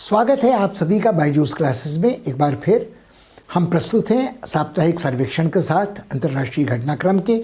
स्वागत है आप सभी का बायजूस क्लासेस में। एक बार फिर हम प्रस्तुत हैं साप्ताहिक सर्वेक्षण के साथ अंतर्राष्ट्रीय घटनाक्रम के।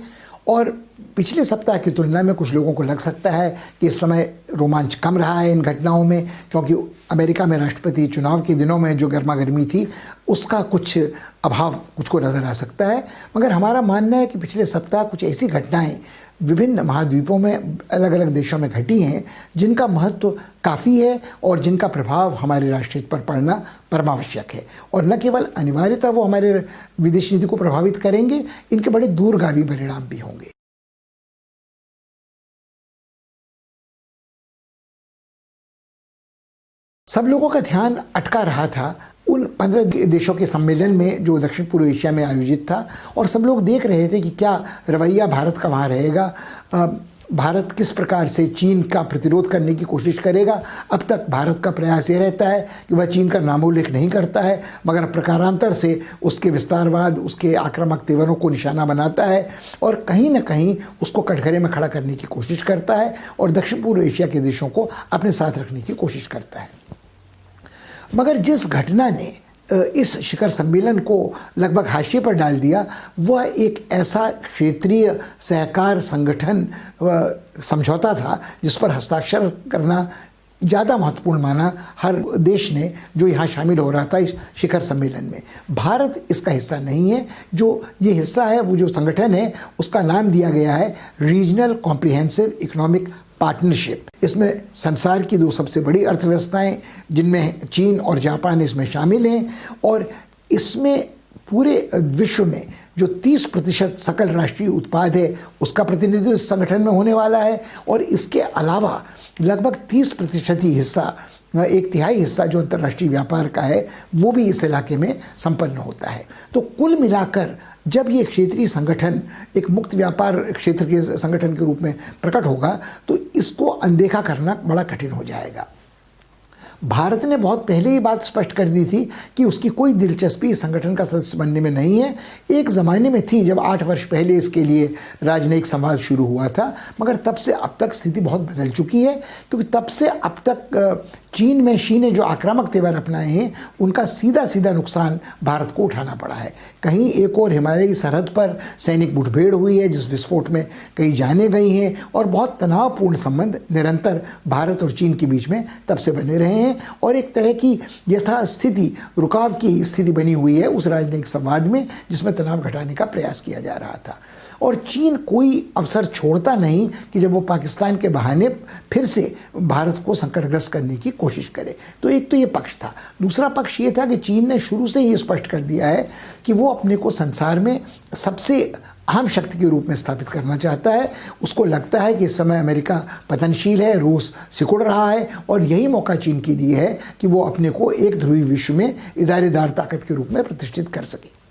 और पिछले सप्ताह की तुलना में कुछ लोगों को लग सकता है कि इस समय रोमांच कम रहा है इन घटनाओं में, क्योंकि अमेरिका में राष्ट्रपति चुनाव के दिनों में जो गर्मा गर्मी थी उसका कुछ अभाव कुछ को नज़र आ सकता है। मगर हमारा मानना है कि पिछले सप्ताह कुछ ऐसी घटनाएं विभिन्न महाद्वीपों में अलग अलग देशों में घटी हैं जिनका महत्व काफ़ी है और जिनका प्रभाव हमारे राष्ट्र हित पर पड़ना परमावश्यक है। और न केवल अनिवार्यता वो हमारे विदेश नीति को प्रभावित करेंगे, इनके बड़े दूरगामी परिणाम भी होंगे। सब लोगों का ध्यान अटका रहा था उन 15 देशों के सम्मेलन में जो दक्षिण पूर्व एशिया में आयोजित था, और सब लोग देख रहे थे कि क्या रवैया भारत का वहाँ रहेगा, भारत किस प्रकार से चीन का प्रतिरोध करने की कोशिश करेगा। अब तक भारत का प्रयास ये रहता है कि वह चीन का नामोल्लेख नहीं करता है, मगर प्रकारांतर से उसके विस्तारवाद, उसके आक्रामक तेवरों को निशाना बनाता है और कहीं न कहीं उसको कटघरे में खड़ा करने की कोशिश करता है और दक्षिण पूर्व एशिया के देशों को अपने साथ रखने की कोशिश करता है। मगर जिस घटना ने इस शिखर सम्मेलन को लगभग हाशिए पर डाल दिया, वह एक ऐसा क्षेत्रीय सहकार संगठन समझौता था जिस पर हस्ताक्षर करना ज़्यादा महत्वपूर्ण माना हर देश ने जो यहाँ शामिल हो रहा था इस शिखर सम्मेलन में। भारत इसका हिस्सा नहीं है। जो ये हिस्सा है, वो जो संगठन है, उसका नाम दिया गया है रीजनल कॉम्प्रिहेंसिव इकोनॉमिक पार्टनरशिप। इसमें संसार की दो सबसे बड़ी अर्थव्यवस्थाएं जिनमें चीन और जापान इसमें शामिल हैं, और इसमें पूरे विश्व में जो 30% सकल राष्ट्रीय उत्पाद है उसका प्रतिनिधित्व इस संगठन में होने वाला है। और इसके अलावा लगभग 30% ही हिस्सा, एक तिहाई हिस्सा जो अंतर्राष्ट्रीय व्यापार का है, वो भी इस इलाके में संपन्न होता है। तो कुल मिलाकर जब ये क्षेत्रीय संगठन एक मुक्त व्यापार क्षेत्र के संगठन के रूप में प्रकट होगा तो इसको अनदेखा करना बड़ा कठिन हो जाएगा। भारत ने बहुत पहले ही बात स्पष्ट कर दी थी कि उसकी कोई दिलचस्पी इस संगठन का सदस्य बनने में नहीं है। एक ज़माने में थी जब 8 वर्ष पहले इसके लिए राजनयिक संवाद शुरू हुआ था, मगर तब से अब तक स्थिति बहुत बदल चुकी है, क्योंकि तब से अब तक चीन में शी ने जो आक्रामक तेवर अपनाए हैं उनका सीधा सीधा नुकसान भारत को उठाना पड़ा है। कहीं एक और हिमालयी सरहद पर सैनिक मुठभेड़ हुई है जिस विस्फोट में कई जानें गई हैं, और बहुत तनावपूर्ण संबंध निरंतर भारत और चीन के बीच में तब से बने रहे हैं। और एक तरह की यथास्थिति रुकाव की स्थिति बनी हुई है उस राजनयिक संवाद में जिसमें तनाव घटाने का प्रयास किया जा रहा था। और चीन कोई अवसर छोड़ता नहीं कि जब वो पाकिस्तान के बहाने फिर से भारत को संकटग्रस्त करने की कोशिश करे। तो एक तो ये पक्ष था। दूसरा पक्ष ये था कि चीन ने शुरू से ही स्पष्ट कर दिया है कि वो अपने को संसार में सबसे अहम शक्ति के रूप में स्थापित करना चाहता है। उसको लगता है कि इस समय अमेरिका पतनशील है, रूस सिकुड़ रहा है, और यही मौका चीन के लिए है कि वो अपने को एक ध्रुवी विश्व में इजारेदार ताकत के रूप में प्रतिष्ठित कर सके।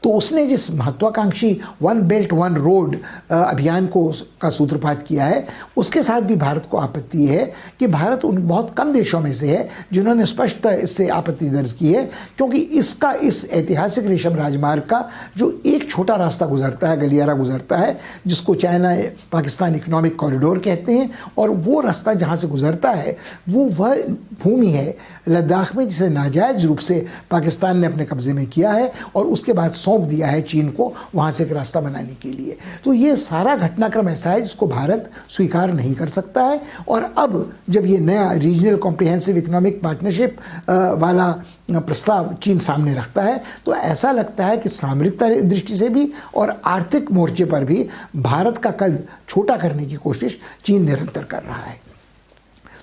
तो उसने जिस महत्वाकांक्षी वन बेल्ट वन रोड अभियान का सूत्रपात किया है, उसके साथ भी भारत को आपत्ति है कि भारत उन बहुत कम देशों में से है जिन्होंने स्पष्ट इससे आपत्ति दर्ज की है, क्योंकि इसका इस ऐतिहासिक रेशम राजमार्ग का जो एक छोटा रास्ता गुजरता है, गलियारा गुजरता है, जिसको चाइना पाकिस्तान इकोनॉमिक कॉरिडोर कहते हैं, और वो रास्ता जहाँ से गुजरता है वो वह भूमि है लद्दाख में जिसे नाजायज रूप से पाकिस्तान ने अपने कब्जे में किया है और उसके बाद सौंप दिया है चीन को वहाँ से एक रास्ता बनाने के लिए। तो ये सारा घटनाक्रम ऐसा है जिसको भारत स्वीकार नहीं कर सकता है। और अब जब ये नया रीजनल कॉम्प्रिहेंसिव इकोनॉमिक पार्टनरशिप वाला प्रस्ताव चीन सामने रखता है तो ऐसा लगता है कि सामरिक दृष्टि से भी और आर्थिक मोर्चे पर भी भारत का कद छोटा करने की कोशिश चीन निरंतर कर रहा है।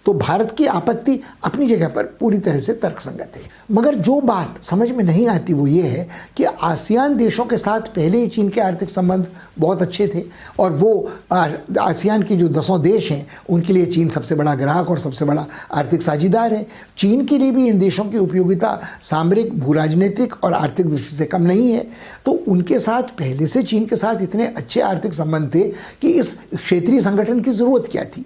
तो भारत की आपत्ति अपनी जगह पर पूरी तरह से तर्कसंगत है। मगर जो बात समझ में नहीं आती वो ये है कि आसियान देशों के साथ पहले ही चीन के आर्थिक संबंध बहुत अच्छे थे, और वो आसियान की जो 10 देश हैं उनके लिए चीन सबसे बड़ा ग्राहक और सबसे बड़ा आर्थिक साझेदार है। चीन के लिए भी इन देशों की उपयोगिता सामरिक, भूराजनीतिक और आर्थिक दृष्टि से कम नहीं है। तो उनके साथ पहले से चीन के साथ इतने अच्छे आर्थिक संबंध थे कि इस क्षेत्रीय संगठन की ज़रूरत क्या थी।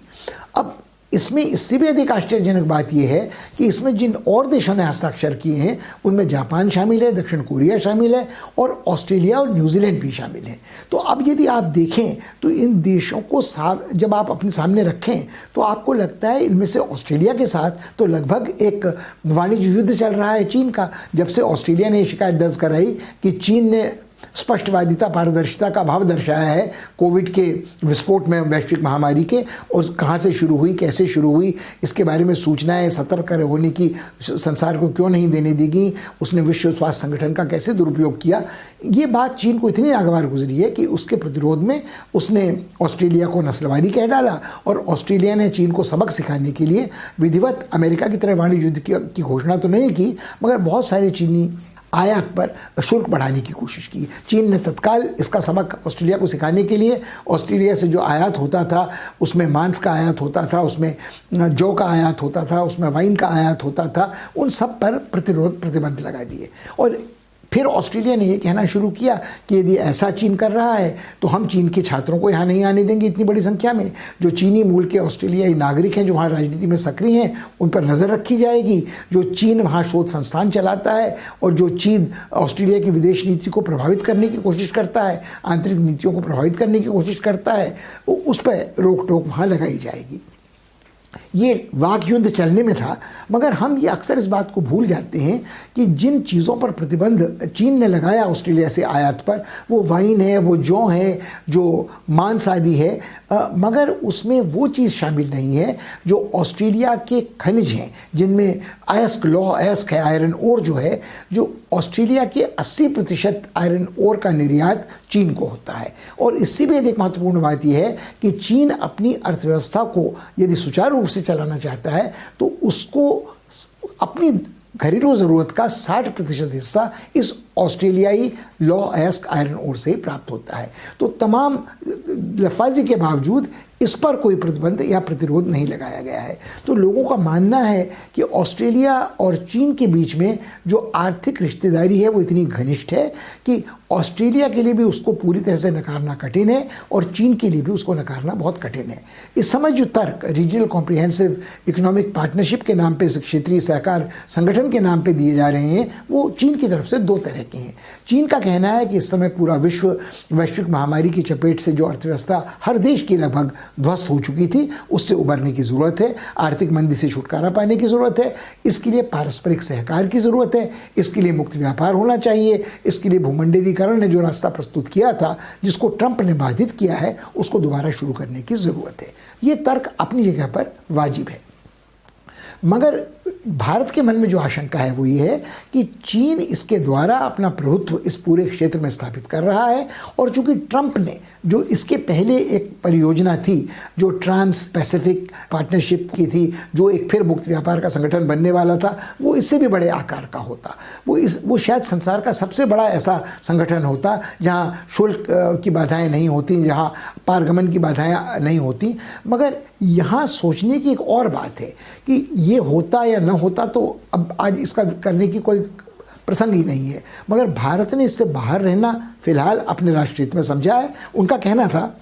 अब इसमें इससे भी अधिक आश्चर्यजनक बात यह है कि इसमें जिन और देशों ने हस्ताक्षर किए हैं उनमें जापान शामिल है, दक्षिण कोरिया शामिल है और ऑस्ट्रेलिया और न्यूजीलैंड भी शामिल हैं। तो अब यदि आप देखें तो इन देशों को जब आप अपने सामने रखें तो आपको लगता है इनमें से ऑस्ट्रेलिया के साथ तो लगभग एक वाणिज्य युद्ध चल रहा है चीन का। जब से ऑस्ट्रेलिया ने शिकायत दर्ज कराई कि चीन ने स्पष्टवादिता, पारदर्शिता का अभाव दर्शाया है कोविड के विस्फोट में, वैश्विक महामारी के, और कहाँ से शुरू हुई, कैसे शुरू हुई, इसके बारे में सूचनाएं सतर्क होने की संसार को क्यों नहीं देने दी गई, उसने विश्व स्वास्थ्य संगठन का कैसे दुरुपयोग किया, ये बात चीन को इतनी नागवार गुजरी है कि उसके प्रतिरोध में उसने ऑस्ट्रेलिया को नस्लवादी कह डाला और ऑस्ट्रेलिया ने चीन को सबक सिखाने के लिए विधिवत अमेरिका की तरह वाणिज्य युद्ध की घोषणा तो नहीं की, मगर बहुत सारे चीनी आयात पर शुल्क बढ़ाने की कोशिश की। चीन ने तत्काल इसका सबक ऑस्ट्रेलिया को सिखाने के लिए ऑस्ट्रेलिया से जो आयात होता था, उसमें मांस का आयात होता था, उसमें जौ का आयात होता था, उसमें वाइन का आयात होता था, उन सब पर प्रतिबंध लगा दिए। और फिर ऑस्ट्रेलिया ने ये कहना शुरू किया कि यदि ऐसा चीन कर रहा है तो हम चीन के छात्रों को यहाँ नहीं आने देंगे इतनी बड़ी संख्या में। जो चीनी मूल के ऑस्ट्रेलियाई नागरिक हैं जो वहाँ राजनीति में सक्रिय हैं उन पर नज़र रखी जाएगी। जो चीन वहाँ शोध संस्थान चलाता है और जो चीन ऑस्ट्रेलिया की विदेश नीति को प्रभावित करने की कोशिश करता है, आंतरिक नीतियों को प्रभावित करने की कोशिश करता है, उस पर रोक टोक वहाँ लगाई जाएगी। ये वाक युद्ध चलने में था, मगर हम ये अक्सर इस बात को भूल जाते हैं कि जिन चीज़ों पर प्रतिबंध चीन ने लगाया ऑस्ट्रेलिया से आयात पर, वो वाइन है, वो जौ है, जो मांस आदि है, मगर उसमें वो चीज़ शामिल नहीं है जो ऑस्ट्रेलिया के खनिज हैं, जिनमें अयस्क, लौह अयस्क है, आयरन ओर जो है, जो ऑस्ट्रेलिया के 80% आयरन ओर का निर्यात चीन को होता है। और इससे भी एक महत्वपूर्ण बात यह है कि चीन अपनी अर्थव्यवस्था को यदि सुचारू रूप से चलाना चाहता है तो उसको अपनी घरेलू ज़रूरत का 60% हिस्सा इस ऑस्ट्रेलियाई लौह अयस्क आयरन ओर से प्राप्त होता है। तो तमाम लफाजी के बावजूद इस पर कोई प्रतिबंध या प्रतिरोध नहीं लगाया गया है। तो लोगों का मानना है कि ऑस्ट्रेलिया और चीन के बीच में जो आर्थिक रिश्तेदारी है वो इतनी घनिष्ठ है कि ऑस्ट्रेलिया के लिए भी उसको पूरी तरह से नकारना कठिन है और चीन के लिए भी उसको नकारना बहुत कठिन है। इस समय जो तर्क रीजनल कॉम्प्रिहेंसिव इकोनॉमिक पार्टनरशिप के नाम पे, क्षेत्रीय सहकार संगठन के नाम पे दिए जा रहे हैं, वो चीन की तरफ से दो तरह के हैं। चीन का कहना है कि इस समय पूरा विश्व वैश्विक महामारी की चपेट से जो अर्थव्यवस्था हर देश की लगभग ध्वस्त हो चुकी थी, उससे उबरने की ज़रूरत है, आर्थिक मंदी से छुटकारा पाने की ज़रूरत है, इसके लिए पारस्परिक सहकार की ज़रूरत है, इसके लिए मुक्त व्यापार होना चाहिए, इसके लिए भूमंडलीकरण ने जो रास्ता प्रस्तुत किया था, जिसको ट्रंप ने बाधित किया है, उसको दोबारा शुरू करने की ज़रूरत है। ये तर्क अपनी जगह पर वाजिब है, मगर भारत के मन में जो आशंका है वो ये है कि चीन इसके द्वारा अपना प्रभुत्व इस पूरे क्षेत्र में स्थापित कर रहा है। और चूंकि ट्रंप ने जो इसके पहले एक परियोजना थी जो ट्रांस पैसिफिक पार्टनरशिप की थी, जो एक फिर मुक्त व्यापार का संगठन बनने वाला था, वो इससे भी बड़े आकार का होता, वो शायद संसार का सबसे बड़ा ऐसा संगठन होता जहाँ शुल्क की बाधाएं नहीं होती, जहाँ पारगमन की बाधाएं नहीं होती। मगर यहाँ सोचने की एक और बात है कि ये होता या न होता तो अब आज इसका करने की कोई प्रसंग ही नहीं है, मगर भारत ने इससे बाहर रहना फिलहाल अपने राष्ट्रीय हित में समझा है। उनका कहना था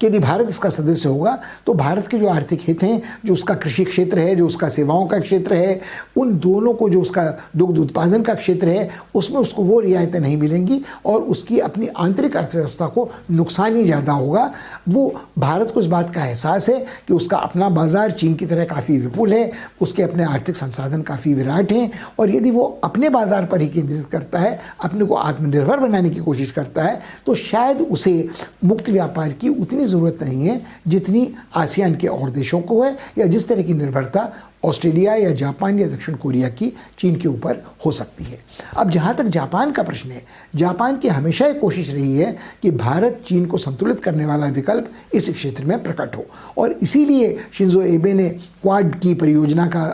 कि यदि भारत इसका सदस्य होगा तो भारत के जो आर्थिक हित हैं, जो उसका कृषि क्षेत्र है, जो उसका सेवाओं का क्षेत्र है, उन दोनों को, जो उसका दुग्ध उत्पादन का क्षेत्र है, उसमें उसको वो रियायतें नहीं मिलेंगी और उसकी अपनी आंतरिक अर्थव्यवस्था को नुकसान ही ज़्यादा होगा। वो भारत को इस बात का एहसास है कि उसका अपना बाज़ार चीन की तरह काफ़ी विपुल है, उसके अपने आर्थिक संसाधन काफ़ी विराट हैं, और यदि वो अपने बाज़ार पर ही केंद्रित करता है, अपने को आत्मनिर्भर बनाने की कोशिश करता है, तो शायद उसे मुक्त व्यापार की उतनी ज़रूरत नहीं है जितनी आसियान के और देशों को है, या जिस तरह की निर्भरता ऑस्ट्रेलिया या जापान या दक्षिण कोरिया की चीन के ऊपर हो सकती है। अब जहाँ तक जापान का प्रश्न है, जापान की हमेशा एक कोशिश रही है कि भारत चीन को संतुलित करने वाला विकल्प इस क्षेत्र में प्रकट हो, और इसीलिए शिंजो एबे ने क्वाड की परियोजना का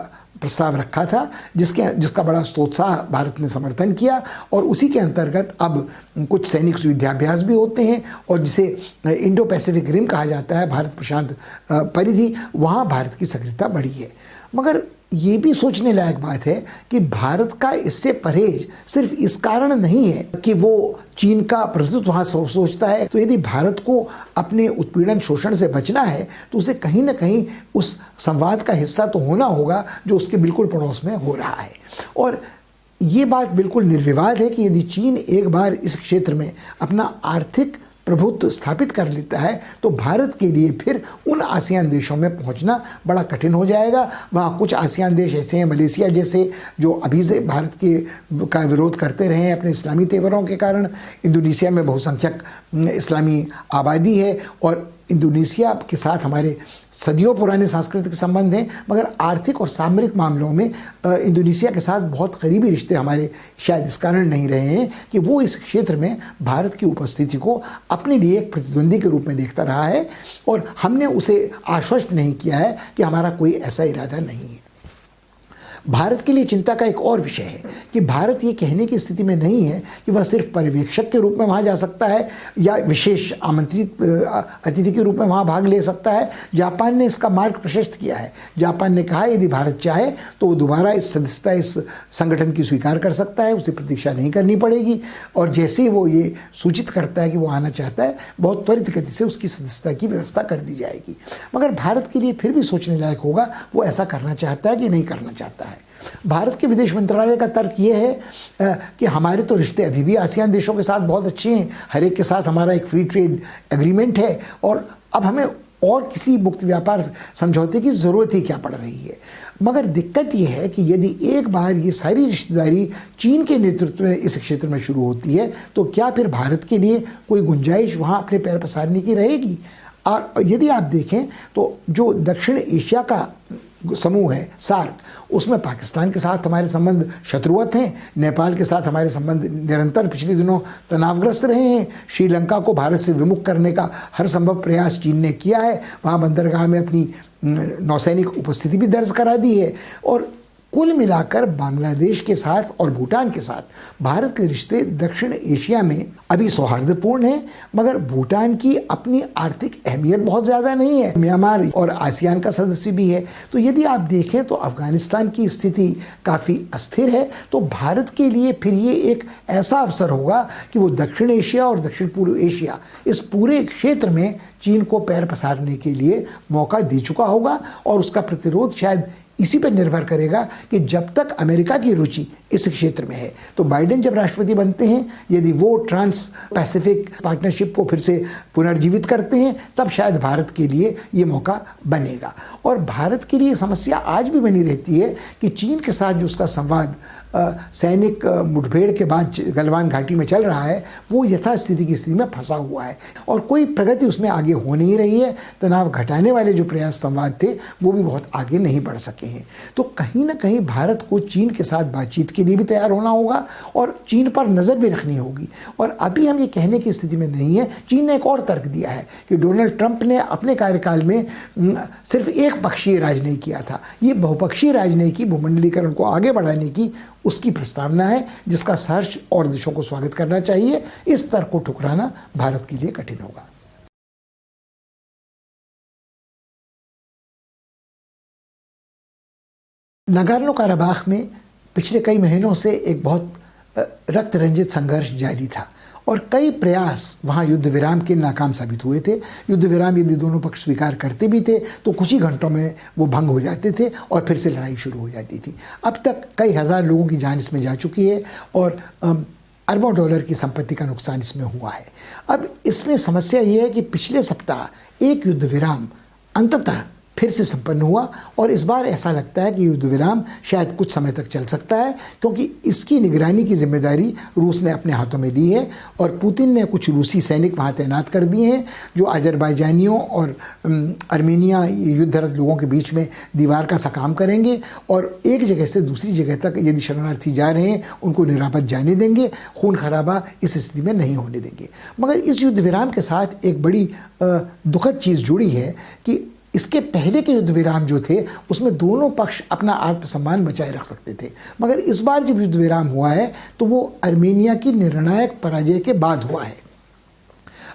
प्रस्ताव रखा था, जिसका बड़ा स्तोत्साह भारत ने समर्थन किया, और उसी के अंतर्गत अब कुछ सैनिक युद्धाभ्यास भी होते हैं, और जिसे इंडो पैसिफिक रिम कहा जाता है, भारत प्रशांत परिधि, वहाँ भारत की सक्रियता बढ़ी है। मगर ये भी सोचने लायक बात है कि भारत का इससे परहेज सिर्फ इस कारण नहीं है कि वो चीन का प्रतिनिधित्व वहाँ सोचता है। तो यदि भारत को अपने उत्पीड़न शोषण से बचना है तो उसे कहीं ना कहीं उस संवाद का हिस्सा तो होना होगा जो उसके बिल्कुल पड़ोस में हो रहा है। और ये बात बिल्कुल निर्विवाद है कि यदि चीन एक बार इस क्षेत्र में अपना आर्थिक प्रभुत्व स्थापित कर लेता है तो भारत के लिए फिर उन आसियान देशों में पहुंचना बड़ा कठिन हो जाएगा। वहाँ कुछ आसियान देश ऐसे हैं, मलेशिया जैसे, जो अभी से भारत का विरोध करते रहे हैं अपने इस्लामी तेवरों के कारण। इंडोनेशिया में बहुसंख्यक इस्लामी आबादी है और इंडोनेशिया के साथ हमारे सदियों पुराने सांस्कृतिक संबंध हैं, मगर आर्थिक और सामरिक मामलों में इंडोनेशिया के साथ बहुत करीबी रिश्ते हमारे शायद इस कारण नहीं रहे हैं कि वो इस क्षेत्र में भारत की उपस्थिति को अपने लिए एक प्रतिद्वंदी के रूप में देखता रहा है और हमने उसे आश्वस्त नहीं किया है कि हमारा कोई ऐसा इरादा नहीं है। भारत के लिए चिंता का एक और विषय है कि भारत ये कहने की स्थिति में नहीं है कि वह सिर्फ पर्यवेक्षक के रूप में वहाँ जा सकता है या विशेष आमंत्रित अतिथि के रूप में वहाँ भाग ले सकता है। जापान ने इसका मार्ग प्रशस्त किया है। जापान ने कहा यदि भारत चाहे तो वो दोबारा इस सदस्यता इस संगठन की स्वीकार कर सकता है, उसे प्रतीक्षा नहीं करनी पड़ेगी और जैसे ही वो ये सूचित करता है कि वो आना चाहता है बहुत त्वरित गति से उसकी सदस्यता की व्यवस्था कर दी जाएगी। मगर भारत के लिए फिर भी सोचने लायक होगा वो ऐसा करना चाहता है कि नहीं करना चाहता है। भारत के विदेश मंत्रालय का तर्क ये है कि हमारे तो रिश्ते अभी भी आसियान देशों के साथ बहुत अच्छे हैं, हर एक के साथ हमारा एक फ्री ट्रेड एग्रीमेंट है और अब हमें और किसी मुक्त व्यापार समझौते की ज़रूरत ही क्या पड़ रही है। मगर दिक्कत ये है कि यदि एक बार ये सारी रिश्तेदारी चीन के नेतृत्व में इस क्षेत्र में शुरू होती है तो क्या फिर भारत के लिए कोई गुंजाइश वहाँ अपने पैर पसारने की रहेगी। और यदि आप देखें तो जो दक्षिण एशिया का समूह है सार्क, उसमें पाकिस्तान के साथ हमारे संबंध शत्रुवत हैं, नेपाल के साथ हमारे संबंध निरंतर पिछले दिनों तनावग्रस्त रहे हैं, श्रीलंका को भारत से विमुख करने का हर संभव प्रयास चीन ने किया है, वहाँ बंदरगाह में अपनी नौसैनिक उपस्थिति भी दर्ज करा दी है। और कुल मिलाकर बांग्लादेश के साथ और भूटान के साथ भारत के रिश्ते दक्षिण एशिया में अभी सौहार्दपूर्ण हैं, मगर भूटान की अपनी आर्थिक अहमियत बहुत ज़्यादा नहीं है, म्यांमार और आसियान का सदस्य भी है। तो यदि आप देखें तो अफगानिस्तान की स्थिति काफ़ी अस्थिर है। तो भारत के लिए फिर ये एक ऐसा अवसर होगा कि वो दक्षिण एशिया और दक्षिण पूर्व एशिया इस पूरे क्षेत्र में चीन को पैर पसारने के लिए मौका दे चुका होगा और उसका प्रतिरोध शायद इसी पर निर्भर करेगा कि जब तक अमेरिका की रुचि इस क्षेत्र में है। तो बाइडेन जब राष्ट्रपति बनते हैं, यदि वो ट्रांस पैसिफिक पार्टनरशिप को फिर से पुनर्जीवित करते हैं तब शायद भारत के लिए ये मौका बनेगा। और भारत के लिए समस्या आज भी बनी रहती है कि चीन के साथ जो उसका संवाद सैनिक मुठभेड़ के बाद गलवान घाटी में चल रहा है वो यथास्थिति की स्थिति में फंसा हुआ है और कोई प्रगति उसमें आगे हो नहीं रही है। तनाव घटाने वाले जो प्रयास संवाद थे वो भी बहुत आगे नहीं बढ़ सके हैं। तो कहीं ना कहीं भारत को चीन के साथ बातचीत के लिए भी तैयार होना होगा और चीन पर नज़र भी रखनी होगी। और अभी हम ये कहने की स्थिति में नहीं है। चीन ने एक और तर्क दिया है कि डोनाल्ड ट्रंप ने अपने कार्यकाल में सिर्फ एक पक्षीय राजनीति किया था, ये बहुपक्षीय राजनीति भूमंडलीकरण को आगे बढ़ाने की उसकी प्रस्तावना है जिसका सहर्ष और देशों को स्वागत करना चाहिए। इस तर्क को ठुकराना भारत के लिए कठिन होगा। नगार्नो काराबाख में पिछले कई महीनों से एक बहुत रक्त रंजित संघर्ष जारी था और कई प्रयास वहाँ युद्ध विराम के नाकाम साबित हुए थे। युद्ध विराम यदि दोनों पक्ष स्वीकार करते भी थे तो कुछ ही घंटों में वो भंग हो जाते थे और फिर से लड़ाई शुरू हो जाती थी। अब तक कई हज़ार लोगों की जान इसमें जा चुकी है और अरबों डॉलर की संपत्ति का नुकसान इसमें हुआ है। अब इसमें समस्या ये है कि पिछले सप्ताह एक युद्ध विराम अंततः फिर से संपन्न हुआ और इस बार ऐसा लगता है कि युद्ध विराम शायद कुछ समय तक चल सकता है क्योंकि इसकी निगरानी की जिम्मेदारी रूस ने अपने हाथों में ली है और पुतिन ने कुछ रूसी सैनिक वहाँ तैनात कर दिए हैं जो अजरबैजानियों और अर्मेनिया युद्धरत लोगों के बीच में दीवार का सा काम करेंगे और एक जगह से दूसरी जगह तक यदि शरणार्थी जा रहे हैं उनको निरापद जाने देंगे, खून खराबा इस स्थिति में नहीं होने देंगे। मगर इस युद्ध विराम के साथ एक बड़ी दुखद चीज़ जुड़ी है कि इसके पहले के युद्ध विराम जो थे उसमें दोनों पक्ष अपना आत्मसम्मान बचाए रख सकते थे, मगर इस बार जब युद्ध विराम हुआ है तो वो अर्मेनिया की निर्णायक पराजय के बाद हुआ है।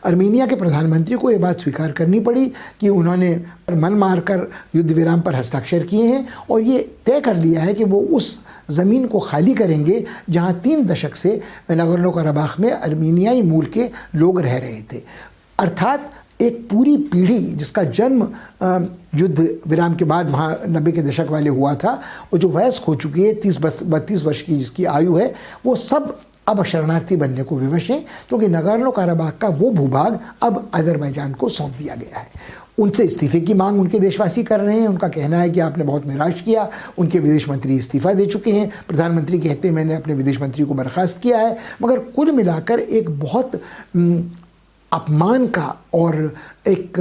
अर्मीनिया के प्रधानमंत्री को ये बात स्वीकार करनी पड़ी कि उन्होंने मन मारकर युद्ध विराम पर हस्ताक्षर किए हैं और ये तय कर लिया है कि वो उस ज़मीन को खाली करेंगे जहां 3 दशक से नगोर्नो कराबाख में अर्मीनियाई मूल के लोग रह रहे थे। अर्थात एक पूरी पीढ़ी जिसका जन्म युद्ध विराम के बाद वहाँ 90 के दशक वाले हुआ था और जो वयस्क हो चुकी है 30-32 वर्ष की जिसकी आयु है, वो सब अब शरणार्थी बनने को विवश हैं, क्योंकि नगोर्नो कराबाख का वो भूभाग अब अजरबैजान को सौंप दिया गया है। उनसे इस्तीफे की मांग उनके देशवासी कर रहे हैं। उनका कहना है कि आपने बहुत निराश किया। उनके विदेश मंत्री इस्तीफा दे चुके हैं। प्रधानमंत्री कहते हैं मैंने अपने विदेश मंत्री को बर्खास्त किया है। मगर कुल मिलाकर एक बहुत अपमान का और एक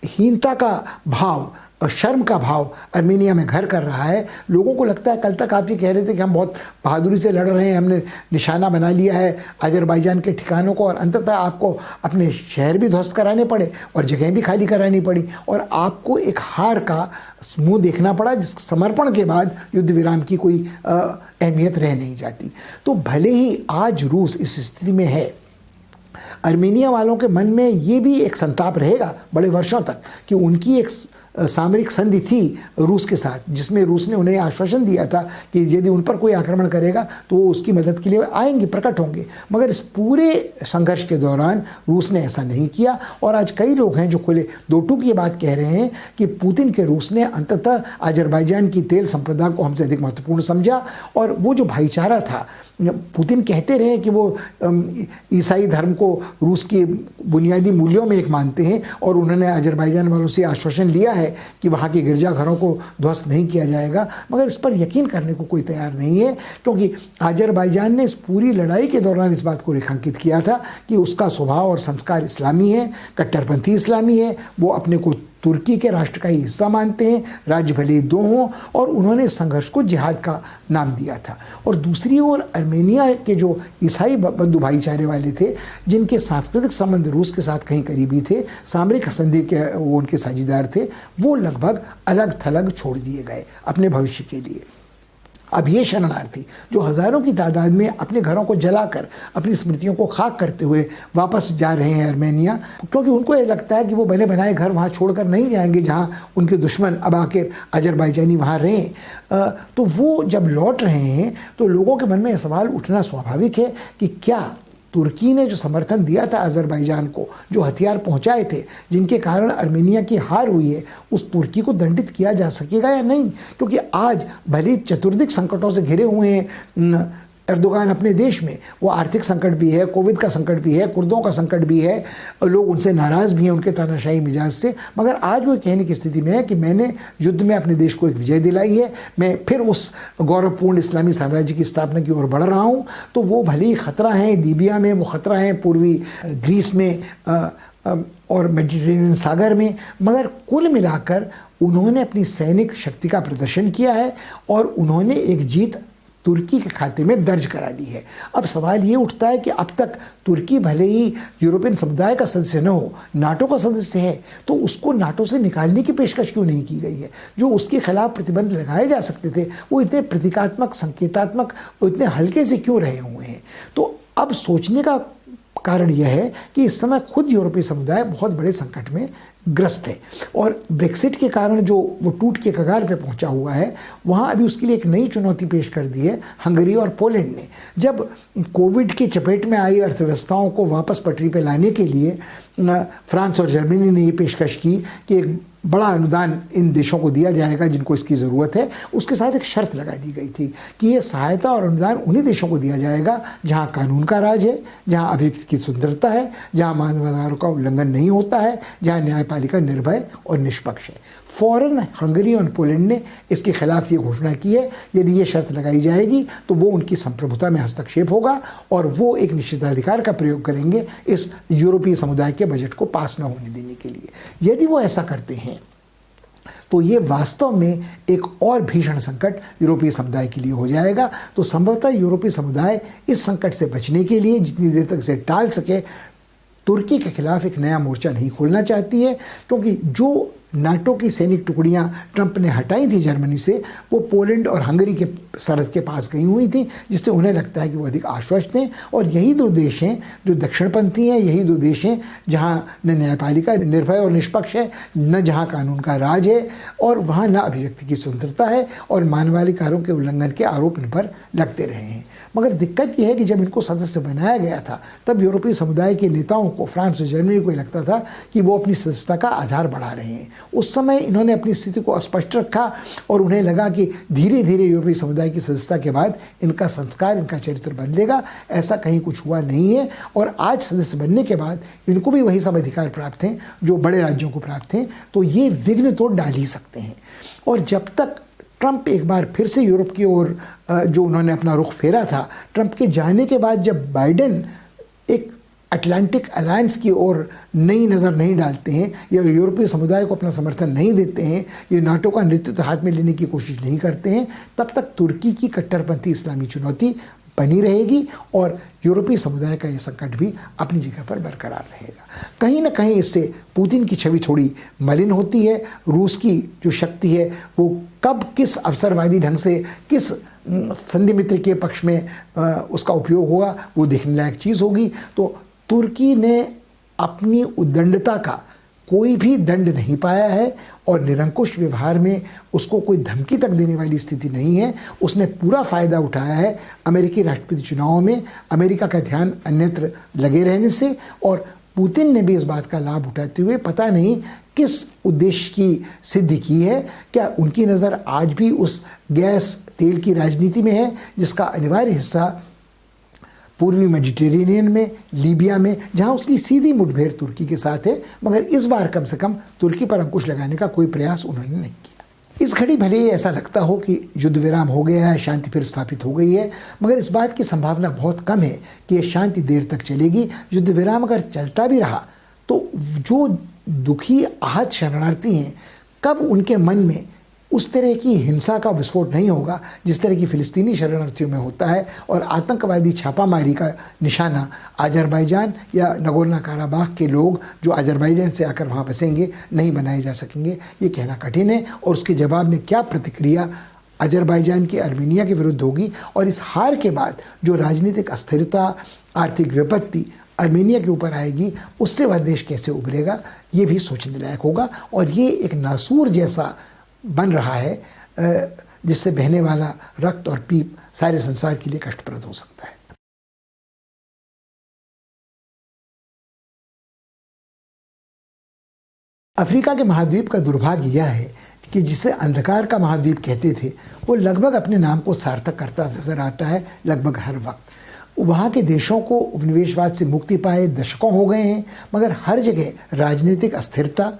हीनता का भाव और शर्म का भाव अर्मीनिया में घर कर रहा है। लोगों को लगता है, कल तक आप ये कह रहे थे कि हम बहुत बहादुरी से लड़ रहे हैं, हमने निशाना बना लिया है अजरबैजान के ठिकानों को, और अंततः आपको अपने शहर भी ध्वस्त कराने पड़े और जगह भी खाली करानी पड़ी और आपको एक हार का मुंह देखना पड़ा, जिस समर्पण के बाद युद्ध विराम की कोई अहमियत रह नहीं जाती। तो भले ही आज रूस इस स्थिति में है, अर्मीनिया वालों के मन में ये भी एक संताप रहेगा बड़े वर्षों तक कि उनकी एक सामरिक संधि थी रूस के साथ, जिसमें रूस ने उन्हें आश्वासन दिया था कि यदि उन पर कोई आक्रमण करेगा तो वो उसकी मदद के लिए आएंगे, प्रकट होंगे। मगर इस पूरे संघर्ष के दौरान रूस ने ऐसा नहीं किया और आज कई लोग हैं जो खुले दो टूक ये बात कह रहे हैं कि पुतिन के रूस ने अंततः अजरबैजान की तेल संपदा को हमसे अधिक महत्वपूर्ण समझा और वो जो भाईचारा था, पुतिन कहते रहे कि वो ईसाई धर्म को रूस के बुनियादी मूल्यों में एक मानते हैं और उन्होंने अजरबैजान वालों से आश्वासन लिया है कि वहाँ के गिरजाघरों को ध्वस्त नहीं किया जाएगा, मगर इस पर यकीन करने को कोई तैयार नहीं है, क्योंकि अजरबैजान ने इस पूरी लड़ाई के दौरान इस बात को रेखांकित किया था कि उसका स्वभाव और संस्कार इस्लामी है, कट्टरपंथी इस्लामी है। वो अपने को तुर्की के राष्ट्र का ही हिस्सा मानते हैं, राज्य भले ही 2 हों, और उन्होंने संघर्ष को जिहाद का नाम दिया था। और दूसरी ओर अर्मेनिया के जो ईसाई बंधु भाईचारे वाले थे, जिनके सांस्कृतिक संबंध रूस के साथ कहीं करीबी थे, सामरिक संधि के वो उनके साझेदार थे, वो लगभग अलग थलग छोड़ दिए गए अपने भविष्य के लिए। अब ये शरणार्थी जो हज़ारों की तादाद में अपने घरों को जलाकर अपनी स्मृतियों को खाक करते हुए वापस जा रहे हैं अर्मेनिया, क्योंकि उनको ये लगता है कि वो बने बनाए घर वहाँ छोड़कर नहीं जाएंगे जहाँ उनके दुश्मन अब आखिर अजरबैजानी वहाँ रहें, तो वो जब लौट रहे हैं तो लोगों के मन में यह सवाल उठना स्वाभाविक है कि क्या तुर्की ने जो समर्थन दिया था अजरबैजान को, जो हथियार पहुंचाए थे, जिनके कारण अर्मेनिया की हार हुई है, उस तुर्की को दंडित किया जा सकेगा या नहीं? क्योंकि आज भले चतुर्दिक संकटों से घिरे हुए हैं एर्दोगान अपने देश में, वो आर्थिक संकट भी है, कोविड का संकट भी है, कुर्दों का संकट भी है, लोग उनसे नाराज़ भी हैं उनके तानाशाही मिजाज से, मगर आज वो कहने की स्थिति में है कि मैंने युद्ध में अपने देश को एक विजय दिलाई है, मैं फिर उस गौरवपूर्ण इस्लामी साम्राज्य की स्थापना की ओर बढ़ रहा हूँ। तो वो भले ही खतरा है लीबिया में, वो खतरा है पूर्वी ग्रीस में और मेडिटेरेनियन सागर में, मगर कुल मिलाकर उन्होंने अपनी सैनिक शक्ति का प्रदर्शन किया है और उन्होंने एक जीत तुर्की के खाते में दर्ज करा ली है। अब सवाल ये उठता है कि अब तक तुर्की भले ही यूरोपियन समुदाय का सदस्य न हो, नाटो का सदस्य है, तो उसको नाटो से निकालने की पेशकश क्यों नहीं की गई है? जो उसके खिलाफ प्रतिबंध लगाए जा सकते थे वो इतने प्रतीकात्मक, संकेतात्मक और इतने हल्के से क्यों रहे हुए हैं? तो अब सोचने का कारण यह है कि इस समय खुद यूरोपीय समुदाय बहुत बड़े संकट में ग्रस्त है और ब्रेक्सिट के कारण जो वो टूट के कगार पे पहुंचा हुआ है, वहाँ अभी उसके लिए एक नई चुनौती पेश कर दी है हंगरी और पोलैंड ने। जब कोविड की चपेट में आई अर्थव्यवस्थाओं को वापस पटरी पे लाने के लिए फ्रांस और जर्मनी ने ये पेशकश की कि एक बड़ा अनुदान इन देशों को दिया जाएगा जिनको इसकी ज़रूरत है। उसके साथ एक शर्त लगा दी गई थी कि ये सहायता और अनुदान उन्हीं देशों को दिया जाएगा जहां कानून का राज है, जहां अभिव्यक्ति की स्वतंत्रता है, जहां मानवाधिकारों का उल्लंघन नहीं होता है, जहां न्यायपालिका निर्भय और निष्पक्ष है। फ़ौरन हंगरी और पोलैंड ने इसके खिलाफ ये घोषणा की है, यदि ये शर्त लगाई जाएगी तो वो उनकी संप्रभुता में हस्तक्षेप होगा और वो एक निषेधाधिकार का प्रयोग करेंगे इस यूरोपीय समुदाय के बजट को पास न होने देने के लिए। यदि वो ऐसा करते हैं तो ये वास्तव में एक और भीषण संकट यूरोपीय समुदाय के लिए हो जाएगा। तो संभवतः यूरोपीय समुदाय इस संकट से बचने के लिए जितनी देर तक इसे टाल सके, तुर्की के खिलाफ एक नया मोर्चा नहीं खोलना चाहती है, क्योंकि जो नाटो की सैनिक टुकड़ियां ट्रंप ने हटाई थी जर्मनी से, वो पोलैंड और हंगरी के सरहद के पास गई हुई थी, जिससे उन्हें लगता है कि वो अधिक आश्वस्त हैं। और यही दो देश हैं जो दक्षिणपंथी हैं, यही दो देश हैं जहाँ न न्यायपालिका निर्भय और निष्पक्ष है, न जहाँ कानून का राज है, और वहाँ न अभिव्यक्ति की स्वतंत्रता है, और मानवाधिकारों के उल्लंघन के आरोप इन पर लगते रहे हैं। मगर दिक्कत यह है कि जब इनको सदस्य बनाया गया था तब यूरोपीय समुदाय के नेताओं को, फ्रांस और जर्मनी को लगता था कि वो अपनी सदस्यता का आधार बढ़ा रहे हैं। उस समय इन्होंने अपनी स्थिति को स्पष्ट रखा और उन्हें लगा कि धीरे धीरे यूरोपीय समुदाय की सदस्यता के बाद इनका संस्कार, इनका चरित्र बदलेगा। ऐसा कहीं कुछ हुआ नहीं है, और आज सदस्य बनने के बाद इनको भी वही सब अधिकार प्राप्त हैं जो बड़े राज्यों को प्राप्त हैं। तो ये विघ्न तो डाल ही सकते हैं। और जब तक ट्रंप एक बार फिर से यूरोप की ओर जो उन्होंने अपना रुख फेरा था, ट्रंप के जाने के बाद जब बाइडेन एक अटलांटिक अलायंस की ओर नई नज़र नहीं डालते हैं, या यूरोपीय समुदाय को अपना समर्थन नहीं देते हैं, ये नाटो का नेतृत्व हाथ में लेने की कोशिश नहीं करते हैं, तब तक तुर्की की कट्टरपंथी इस्लामी चुनौती बनी रहेगी और यूरोपीय समुदाय का ये संकट भी अपनी जगह पर बरकरार रहेगा। कहीं ना कहीं इससे पुतिन की छवि थोड़ी मलिन होती है। रूस की जो शक्ति है वो कब किस अवसरवादी ढंग से, किस संधि मित्र के पक्ष में उसका उपयोग होगा, वो देखने लायक चीज़ होगी। तो तुर्की ने अपनी उद्दंडता का कोई भी दंड नहीं पाया है, और निरंकुश व्यवहार में उसको कोई धमकी तक देने वाली स्थिति नहीं है। उसने पूरा फ़ायदा उठाया है अमेरिकी राष्ट्रपति चुनावों में अमेरिका का ध्यान अन्यत्र लगे रहने से, और पुतिन ने भी इस बात का लाभ उठाते हुए पता नहीं किस उद्देश्य की सिद्धि की है। क्या उनकी नज़र आज भी उस गैस तेल की राजनीति में है जिसका अनिवार्य हिस्सा पूर्वी मेडिटेरेनियन में, लीबिया में, जहां उसकी सीधी मुठभेड़ तुर्की के साथ है, मगर इस बार कम से कम तुर्की पर अंकुश लगाने का कोई प्रयास उन्होंने नहीं किया। इस घड़ी भले ही ऐसा लगता हो कि युद्ध विराम हो गया है, शांति फिर स्थापित हो गई है, मगर इस बात की संभावना बहुत कम है कि ये शांति देर तक चलेगी। युद्ध विराम अगर चलता भी रहा तो जो दुखी आहत शरणार्थी हैं, कब उनके मन में उस तरह की हिंसा का विस्फोट नहीं होगा जिस तरह की फ़िलिस्तीनी शरणार्थियों में होता है, और आतंकवादी छापामारी का निशाना अजरबैजान या नगोर्नो कराबाख के लोग जो अजरबैजान से आकर वहाँ बसेंगे नहीं बनाए जा सकेंगे। ये कहना कठिन है, और उसके जवाब में क्या प्रतिक्रिया अजरबैजान की अर्मीनिया के विरुद्ध होगी, और इस हार के बाद जो राजनीतिक अस्थिरता, आर्थिक विपत्ति अर्मीनिया के ऊपर आएगी, उससे वह देश कैसे उभरेगा, ये भी सोचने लायक होगा। और ये एक नासूर जैसा बन रहा है जिससे बहने वाला रक्त और पीप सारे संसार के लिए कष्टप्रद हो सकता है। अफ्रीका के महाद्वीप का दुर्भाग्य यह है कि जिसे अंधकार का महाद्वीप कहते थे, वो लगभग अपने नाम को सार्थक करता नजर आता है लगभग हर वक्त। वहाँ के देशों को उपनिवेशवाद से मुक्ति पाए दशकों हो गए हैं, मगर हर जगह राजनीतिक अस्थिरता,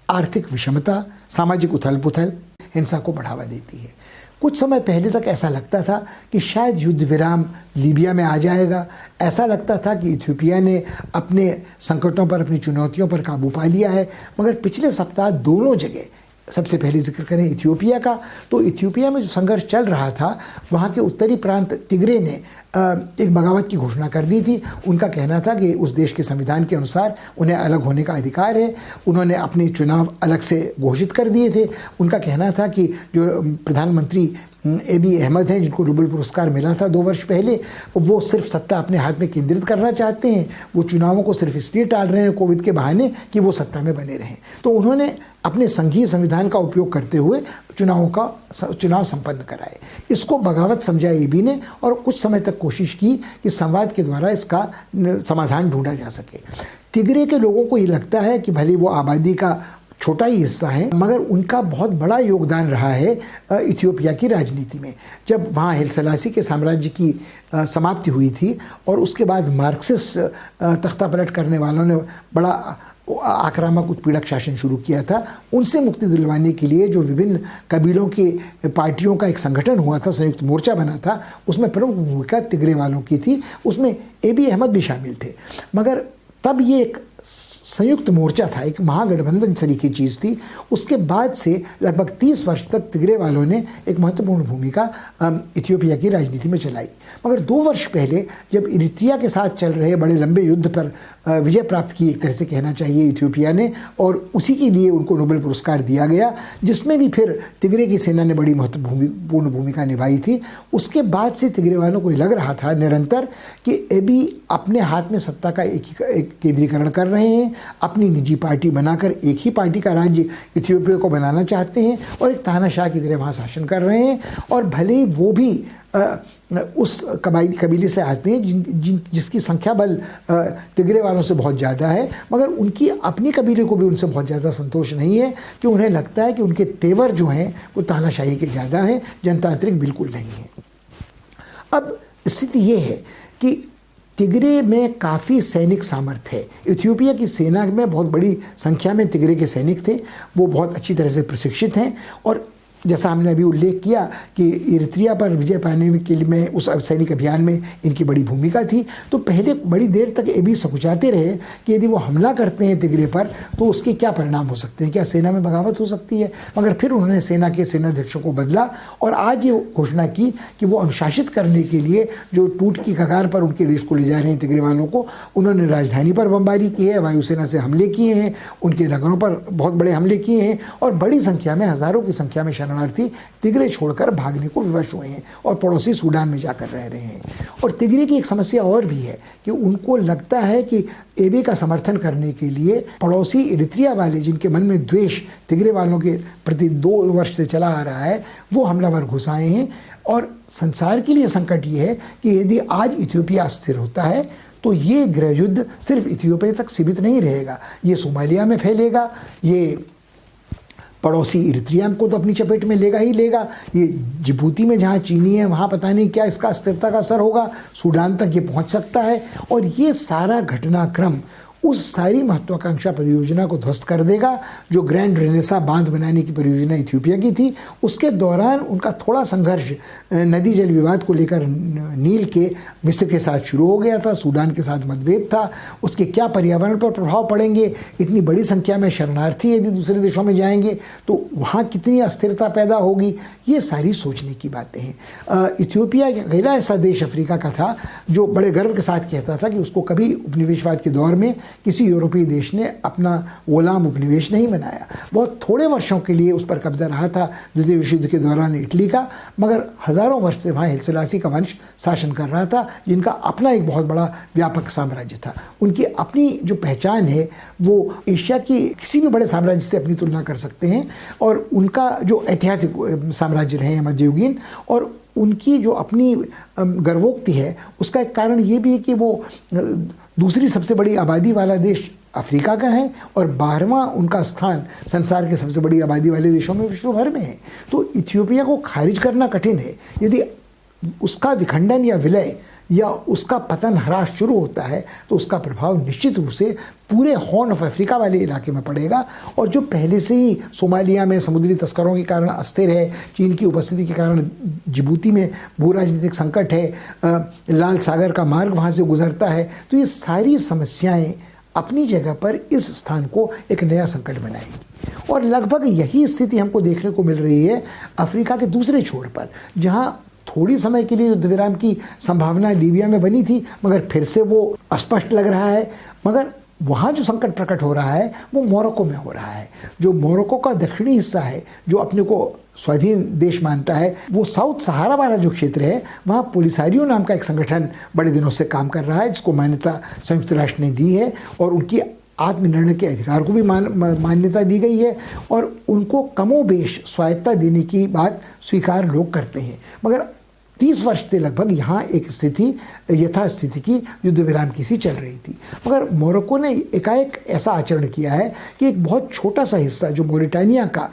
आर्थिक विषमता, सामाजिक उथल पुथल हिंसा को बढ़ावा देती है। कुछ समय पहले तक ऐसा लगता था कि शायद युद्ध विराम लीबिया में आ जाएगा, ऐसा लगता था कि इथियोपिया ने अपने संकटों पर, अपनी चुनौतियों पर काबू पा लिया है, मगर पिछले सप्ताह दोनों जगह, सबसे पहले जिक्र करें इथियोपिया का, तो इथियोपिया में जो संघर्ष चल रहा था, वहाँ के उत्तरी प्रांत तिग्रे ने एक बगावत की घोषणा कर दी थी। उनका कहना था कि उस देश के संविधान के अनुसार उन्हें अलग होने का अधिकार है। उन्होंने अपने चुनाव अलग से घोषित कर दिए थे। उनका कहना था कि जो प्रधानमंत्री एबी अहमद हैं, जिनको नोबेल पुरस्कार मिला था 2 वर्ष पहले, वो सिर्फ सत्ता अपने हाथ में केंद्रित करना चाहते हैं। वो चुनावों को सिर्फ इसलिए टाल रहे हैं कोविड के बहाने कि वो सत्ता में बने रहें। तो उन्होंने अपने संघीय संविधान का उपयोग करते हुए चुनाव संपन्न कराए। इसको बगावत समझा एबी ने, और कुछ समय तक कोशिश की कि संवाद के द्वारा इसका समाधान ढूंढा जा सके। तिग्रे के लोगों को ये लगता है कि भले वो आबादी का छोटा ही हिस्सा है, मगर उनका बहुत बड़ा योगदान रहा है इथियोपिया की राजनीति में। जब वहाँ हैले सेलासी के साम्राज्य की समाप्ति हुई थी और उसके बाद मार्क्सिस्ट तख्ता पलट करने वालों ने बड़ा आक्रामक उत्पीड़क शासन शुरू किया था, उनसे मुक्ति दिलवाने के लिए जो विभिन्न कबीलों की पार्टियों का एक संगठन हुआ था, संयुक्त मोर्चा बना था, उसमें प्रमुख भूमिका तिग्रे वालों की थी। उसमें एबी अहमद भी शामिल थे। मगर तब ये एक संयुक्त मोर्चा था, एक महागठबंधन सरीखी चीज़ थी। उसके बाद से लगभग 30 वर्ष तक तिग्रे वालों ने एक महत्वपूर्ण भूमिका इथियोपिया की राजनीति में चलाई। मगर 2 वर्ष पहले जब इरिट्रिया के साथ चल रहे बड़े लंबे युद्ध पर विजय प्राप्त की, एक तरह से कहना चाहिए, इथियोपिया ने, और उसी के लिए उनको नोबेल पुरस्कार दिया गया, जिसमें भी फिर तिग्रे की सेना ने बड़ी महत्वपूर्ण भूमिका निभाई थी। उसके बाद से तिग्रे वालों को लग रहा था निरंतर कि एबी अपने हाथ में सत्ता का एक केंद्रीकरण कर रहे हैं, अपनी निजी पार्टी बनाकर एक ही पार्टी का राज्य इथियोपिया को बनाना चाहते हैं और एक तानाशाह की तरह वहाँ शासन कर रहे हैं। और भले ही वो भी उस कबीले से आते हैं जिसकी संख्या बल तिग्रे वालों से बहुत ज़्यादा है, मगर उनकी अपनी कबीले को भी उनसे बहुत ज़्यादा संतोष नहीं है कि उन्हें लगता है कि उनके तेवर जो हैं वो तानाशाही के ज़्यादा हैं, जनतांत्रिक बिल्कुल नहीं है। अब स्थिति ये है कि तिग्रे में काफ़ी सैनिक सामर्थ्य है। इथियोपिया की सेना में बहुत बड़ी संख्या में तिग्रे के सैनिक थे, वो बहुत अच्छी तरह से प्रशिक्षित हैं। और जैसा हमने अभी उल्लेख किया कि इरिट्रिया पर विजय पाने के लिए में उस सैनिक अभियान में इनकी बड़ी भूमिका थी। तो पहले बड़ी देर तक एबी सकुचाते रहे कि यदि वो हमला करते हैं तिग्रे पर तो उसके क्या परिणाम हो सकते हैं, क्या सेना में बगावत हो सकती है। मगर फिर उन्होंने सेना के सेनाध्यक्षों को बदला और आज ये घोषणा की कि वो अनुशासित करने के लिए जो टूट की कगार पर उनके देश को ले जा रहे हैं तिग्रे वालों को, उन्होंने राजधानी पर बमबारी की है, वायुसेना से हमले किए हैं, उनके नगरों पर बहुत बड़े हमले किए हैं और बड़ी संख्या में, हज़ारों की संख्या में शरणार्थी तिग्रे छोड़कर भागने को विवश हुए हैं और पड़ोसी सूडान में जाकर रह रहे हैं। और तिग्रे की एक समस्या और भी है कि उनको लगता है कि एबी का समर्थन करने के लिए पड़ोसी इरिट्रिया वाले, जिनके मन में द्वेष तिग्रे वालों के प्रति 2 वर्ष से चला आ रहा है, वो हमलावर घुस आए हैं। और संसार के लिए संकट ये है कि यदि आज इथियोपिया अस्थिर होता है तो ये गृह युद्ध सिर्फ इथियोपिया तक सीमित नहीं रहेगा, ये सोमालिया में फैलेगा, ये पड़ोसी इरिट्रिया को तो अपनी चपेट में लेगा ही लेगा, ये जिबूती में जहाँ चीनी है वहाँ पता नहीं क्या इसका अस्थिरता का असर होगा, सूडान तक ये पहुँच सकता है। और ये सारा घटनाक्रम उस सारी महत्वाकांक्षा परियोजना को ध्वस्त कर देगा जो ग्रैंड रेनेसा बांध बनाने की परियोजना इथियोपिया की थी। उसके दौरान उनका थोड़ा संघर्ष नदी जल विवाद को लेकर नील के मिस्र के साथ शुरू हो गया था, सूडान के साथ मतभेद था, उसके क्या पर्यावरण पर प्रभाव पड़ेंगे, इतनी बड़ी संख्या में शरणार्थी यदि दूसरे देशों में जाएंगे तो वहाँ कितनी अस्थिरता पैदा होगी, ये सारी सोचने की बातें हैं। इथियोपिया अकेला ऐसा देश अफ्रीका का था जो बड़े गर्व के साथ कहता था कि उसको कभी उपनिवेशवाद के दौर में किसी यूरोपीय देश ने अपना गुलाम उपनिवेश नहीं बनाया। बहुत थोड़े वर्षों के लिए उस पर कब्जा रहा था द्वितीय विश्व युद्ध के दौरान इटली का, मगर हज़ारों वर्ष से वहाँ हेलसिलासी का वंश शासन कर रहा था, जिनका अपना एक बहुत बड़ा व्यापक साम्राज्य था। उनकी अपनी जो पहचान है वो एशिया की किसी भी बड़े साम्राज्य से अपनी तुलना कर सकते हैं। और उनका जो ऐतिहासिक साम्राज्य रहे हैं मध्ययुगीन, और उनकी जो अपनी गर्वोक्ति है उसका एक कारण ये भी है कि वो दूसरी सबसे बड़ी आबादी वाला देश अफ्रीका का है और 12वां उनका स्थान संसार के सबसे बड़ी आबादी वाले देशों में विश्व भर में है। तो इथियोपिया को खारिज करना कठिन है। यदि उसका विखंडन या विलय या उसका पतन ह्रास शुरू होता है तो उसका प्रभाव निश्चित रूप से पूरे हॉर्न ऑफ अफ्रीका वाले इलाके में पड़ेगा। और जो पहले से ही सोमालिया में समुद्री तस्करों के कारण अस्थिर है, चीन की उपस्थिति के कारण जिबूती में भू राजनीतिक संकट है, लाल सागर का मार्ग वहाँ से गुजरता है, तो ये सारी समस्याएं अपनी जगह पर इस स्थान को एक नया संकट बनाएंगी। और लगभग यही स्थिति हमको देखने को मिल रही है अफ्रीका के दूसरे छोर पर, जहाँ थोड़ी समय के लिए युद्ध विराम की संभावना लीबिया में बनी थी, मगर फिर से वो अस्पष्ट लग रहा है। मगर वहाँ जो संकट प्रकट हो रहा है वो मोरक्को में हो रहा है। जो मोरक्को का दक्षिणी हिस्सा है, जो अपने को स्वाधीन देश मानता है, वो साउथ सहारा वाला जो क्षेत्र है, वहाँ पोलिसारियो नाम का एक संगठन बड़े दिनों से काम कर रहा है, जिसको मान्यता संयुक्त राष्ट्र ने दी है और उनकी आत्मनिर्णय के अधिकार को भी मान्यता दी गई है और उनको कमोबेश स्वायत्ता देने की बात स्वीकार लोग करते हैं। मगर 30 वर्ष से लगभग यहाँ एक स्थिति यथास्थिति की युद्ध विराम की सी चल रही थी। मगर मोरक्को ने एकाएक ऐसा आचरण किया है कि एक बहुत छोटा सा हिस्सा जो मोरिटानिया का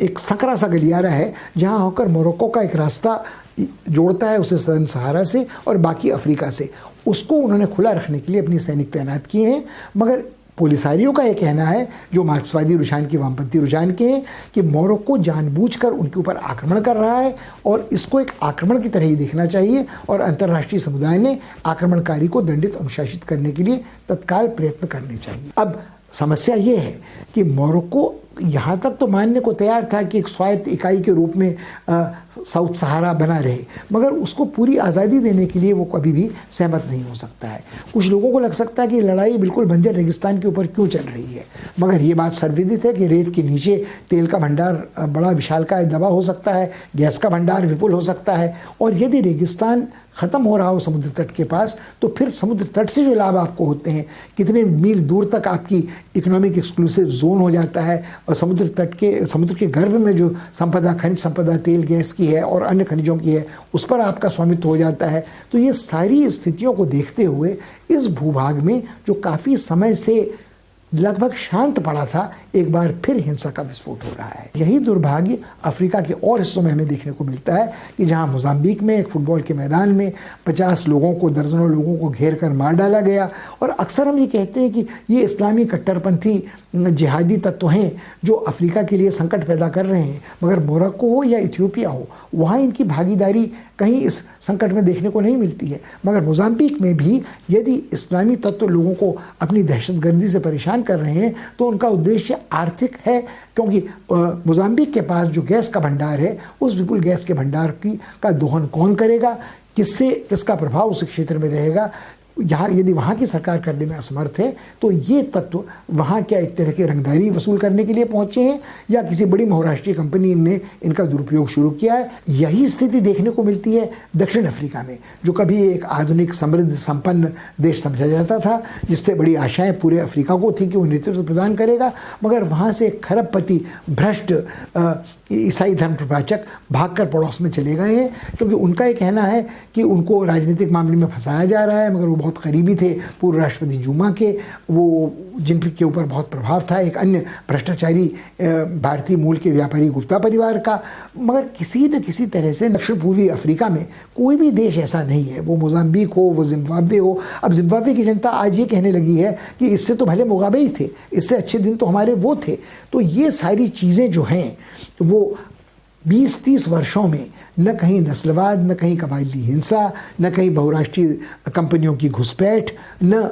एक सकरा सा गलियारा है, जहाँ होकर मोरक्को का एक रास्ता जोड़ता है उसे सदर्न सहारा से और बाकी अफ्रीका से, उसको उन्होंने खुला रखने के लिए अपनी सैनिक तैनात किए हैं। मगर पोलिसारियो का ये कहना है, जो मार्क्सवादी रुझान के वामपंथी रुझान के हैं, कि मोरक्को जानबूझकर उनके ऊपर आक्रमण कर रहा है और इसको एक आक्रमण की तरह ही देखना चाहिए और अंतर्राष्ट्रीय समुदाय ने आक्रमणकारी को दंडित अनुशासित करने के लिए तत्काल प्रयत्न करने चाहिए। अब समस्या ये है कि मोरक्को यहाँ तक तो मानने को तैयार था कि एक स्वायत्त इकाई के रूप में साउथ सहारा बना रहे, मगर उसको पूरी आज़ादी देने के लिए वो कभी भी सहमत नहीं हो सकता है। कुछ लोगों को लग सकता है कि लड़ाई बिल्कुल बंजर रेगिस्तान के ऊपर क्यों चल रही है, मगर ये बात सर्वविदित है कि रेत के नीचे तेल का भंडार बड़ा विशालकाय दबा हो सकता है, गैस का भंडार विपुल हो सकता है, और यदि रेगिस्तान ख़त्म हो रहा हो समुद्र तट के पास, तो फिर समुद्र तट से जो लाभ आपको होते हैं, कितने मील दूर तक आपकी इकोनॉमिक एक्सक्लूसिव जोन हो जाता है, और समुद्र के गर्भ में जो संपदा, खनिज संपदा तेल गैस की है और अन्य खनिजों की है, उस पर आपका स्वामित्व हो जाता है। तो ये सारी स्थितियों को देखते हुए इस भूभाग में जो काफ़ी समय से लगभग शांत पड़ा था, एक बार फिर हिंसा का विस्फोट हो रहा है। यही दुर्भाग्य अफ्रीका के और हिस्सों में हमें देखने को मिलता है कि जहां मोजाम्बिक में एक फुटबॉल के मैदान में 50 लोगों को, दर्जनों लोगों को घेर कर मार डाला गया, और अक्सर हम ये कहते हैं कि ये इस्लामी कट्टरपंथी जिहादी तत्व हैं जो अफ्रीका के लिए संकट पैदा कर रहे हैं, मगर मोरक्को हो या इथियोपिया हो, वहाँ इनकी भागीदारी कहीं इस संकट में देखने को नहीं मिलती है। मगर मोजाम्बिक में भी यदि इस्लामी तत्व लोगों को अपनी दहशतगर्दी से परेशान कर रहे हैं, तो उनका उद्देश्य आर्थिक है, क्योंकि मोजाम्बिक के पास जो गैस का भंडार है, उस विपुल गैस के भंडार का दोहन कौन करेगा, किसका प्रभाव उस क्षेत्र में रहेगा। यहाँ यदि वहाँ की सरकार करने में असमर्थ है, तो ये तत्व वहाँ क्या एक तरह की रंगदारी वसूल करने के लिए पहुँचे हैं, या किसी बड़ी बहुराष्ट्रीय कंपनी ने इनका दुरुपयोग शुरू किया है। यही स्थिति देखने को मिलती है दक्षिण अफ्रीका में, जो कभी एक आधुनिक समृद्ध संपन्न देश समझा जाता था, जिससे बड़ी आशाएं पूरे अफ्रीका को थी कि वो नेतृत्व प्रदान करेगा, मगर वहाँ से खरबपति भ्रष्ट ईसाई धर्म प्रचारक भागकर पड़ोस में चले गए हैं, क्योंकि उनका ये कहना है कि उनको राजनीतिक मामले में फंसाया जा रहा है, मगर वो बहुत करीबी थे पूर्व राष्ट्रपति जुमा के, वो जिनके ऊपर बहुत प्रभाव था एक अन्य भ्रष्टाचारी भारतीय मूल के व्यापारी गुप्ता परिवार का। मगर किसी न किसी तरह से दक्षिण पूर्वी अफ्रीका में कोई भी देश ऐसा नहीं है, वो मोजाम्बिक हो, वो जिम्बाब्वे हो। अब जिम्बाब्वे की जनता आज ये कहने लगी है कि इससे तो भले मुगाबे ही थे, इससे अच्छे दिन तो हमारे वो थे। तो ये सारी चीज़ें जो हैं वो 20-30 वर्षों में न कहीं नस्लवाद, न कहीं कबायली हिंसा, न कहीं बहुराष्ट्रीय कंपनियों की घुसपैठ, न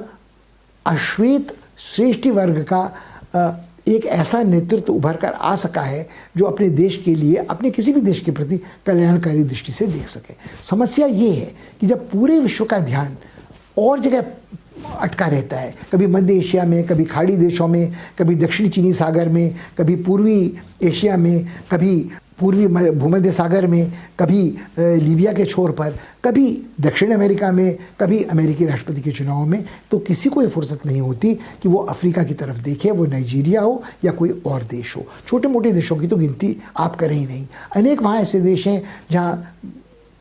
अश्वेत श्रेष्ठी वर्ग का एक ऐसा नेतृत्व उभर कर आ सका है जो अपने देश के लिए, अपने किसी भी देश के प्रति कल्याणकारी दृष्टि से देख सके। समस्या ये है कि जब पूरे विश्व का ध्यान और जगह अटका रहता है, कभी मध्य एशिया में, कभी खाड़ी देशों में, कभी दक्षिणी चीनी सागर में, कभी पूर्वी एशिया में, कभी पूर्वी भूमध्य सागर में, कभी लीबिया के छोर पर, कभी दक्षिण अमेरिका में, कभी अमेरिकी राष्ट्रपति के चुनाव में, तो किसी को ये फुर्सत नहीं होती कि वो अफ्रीका की तरफ देखे, वो नाइजीरिया हो या कोई और देश हो। छोटे मोटे देशों की तो गिनती आप करें ही नहीं। अनेक वहाँ ऐसे देश हैं जहाँ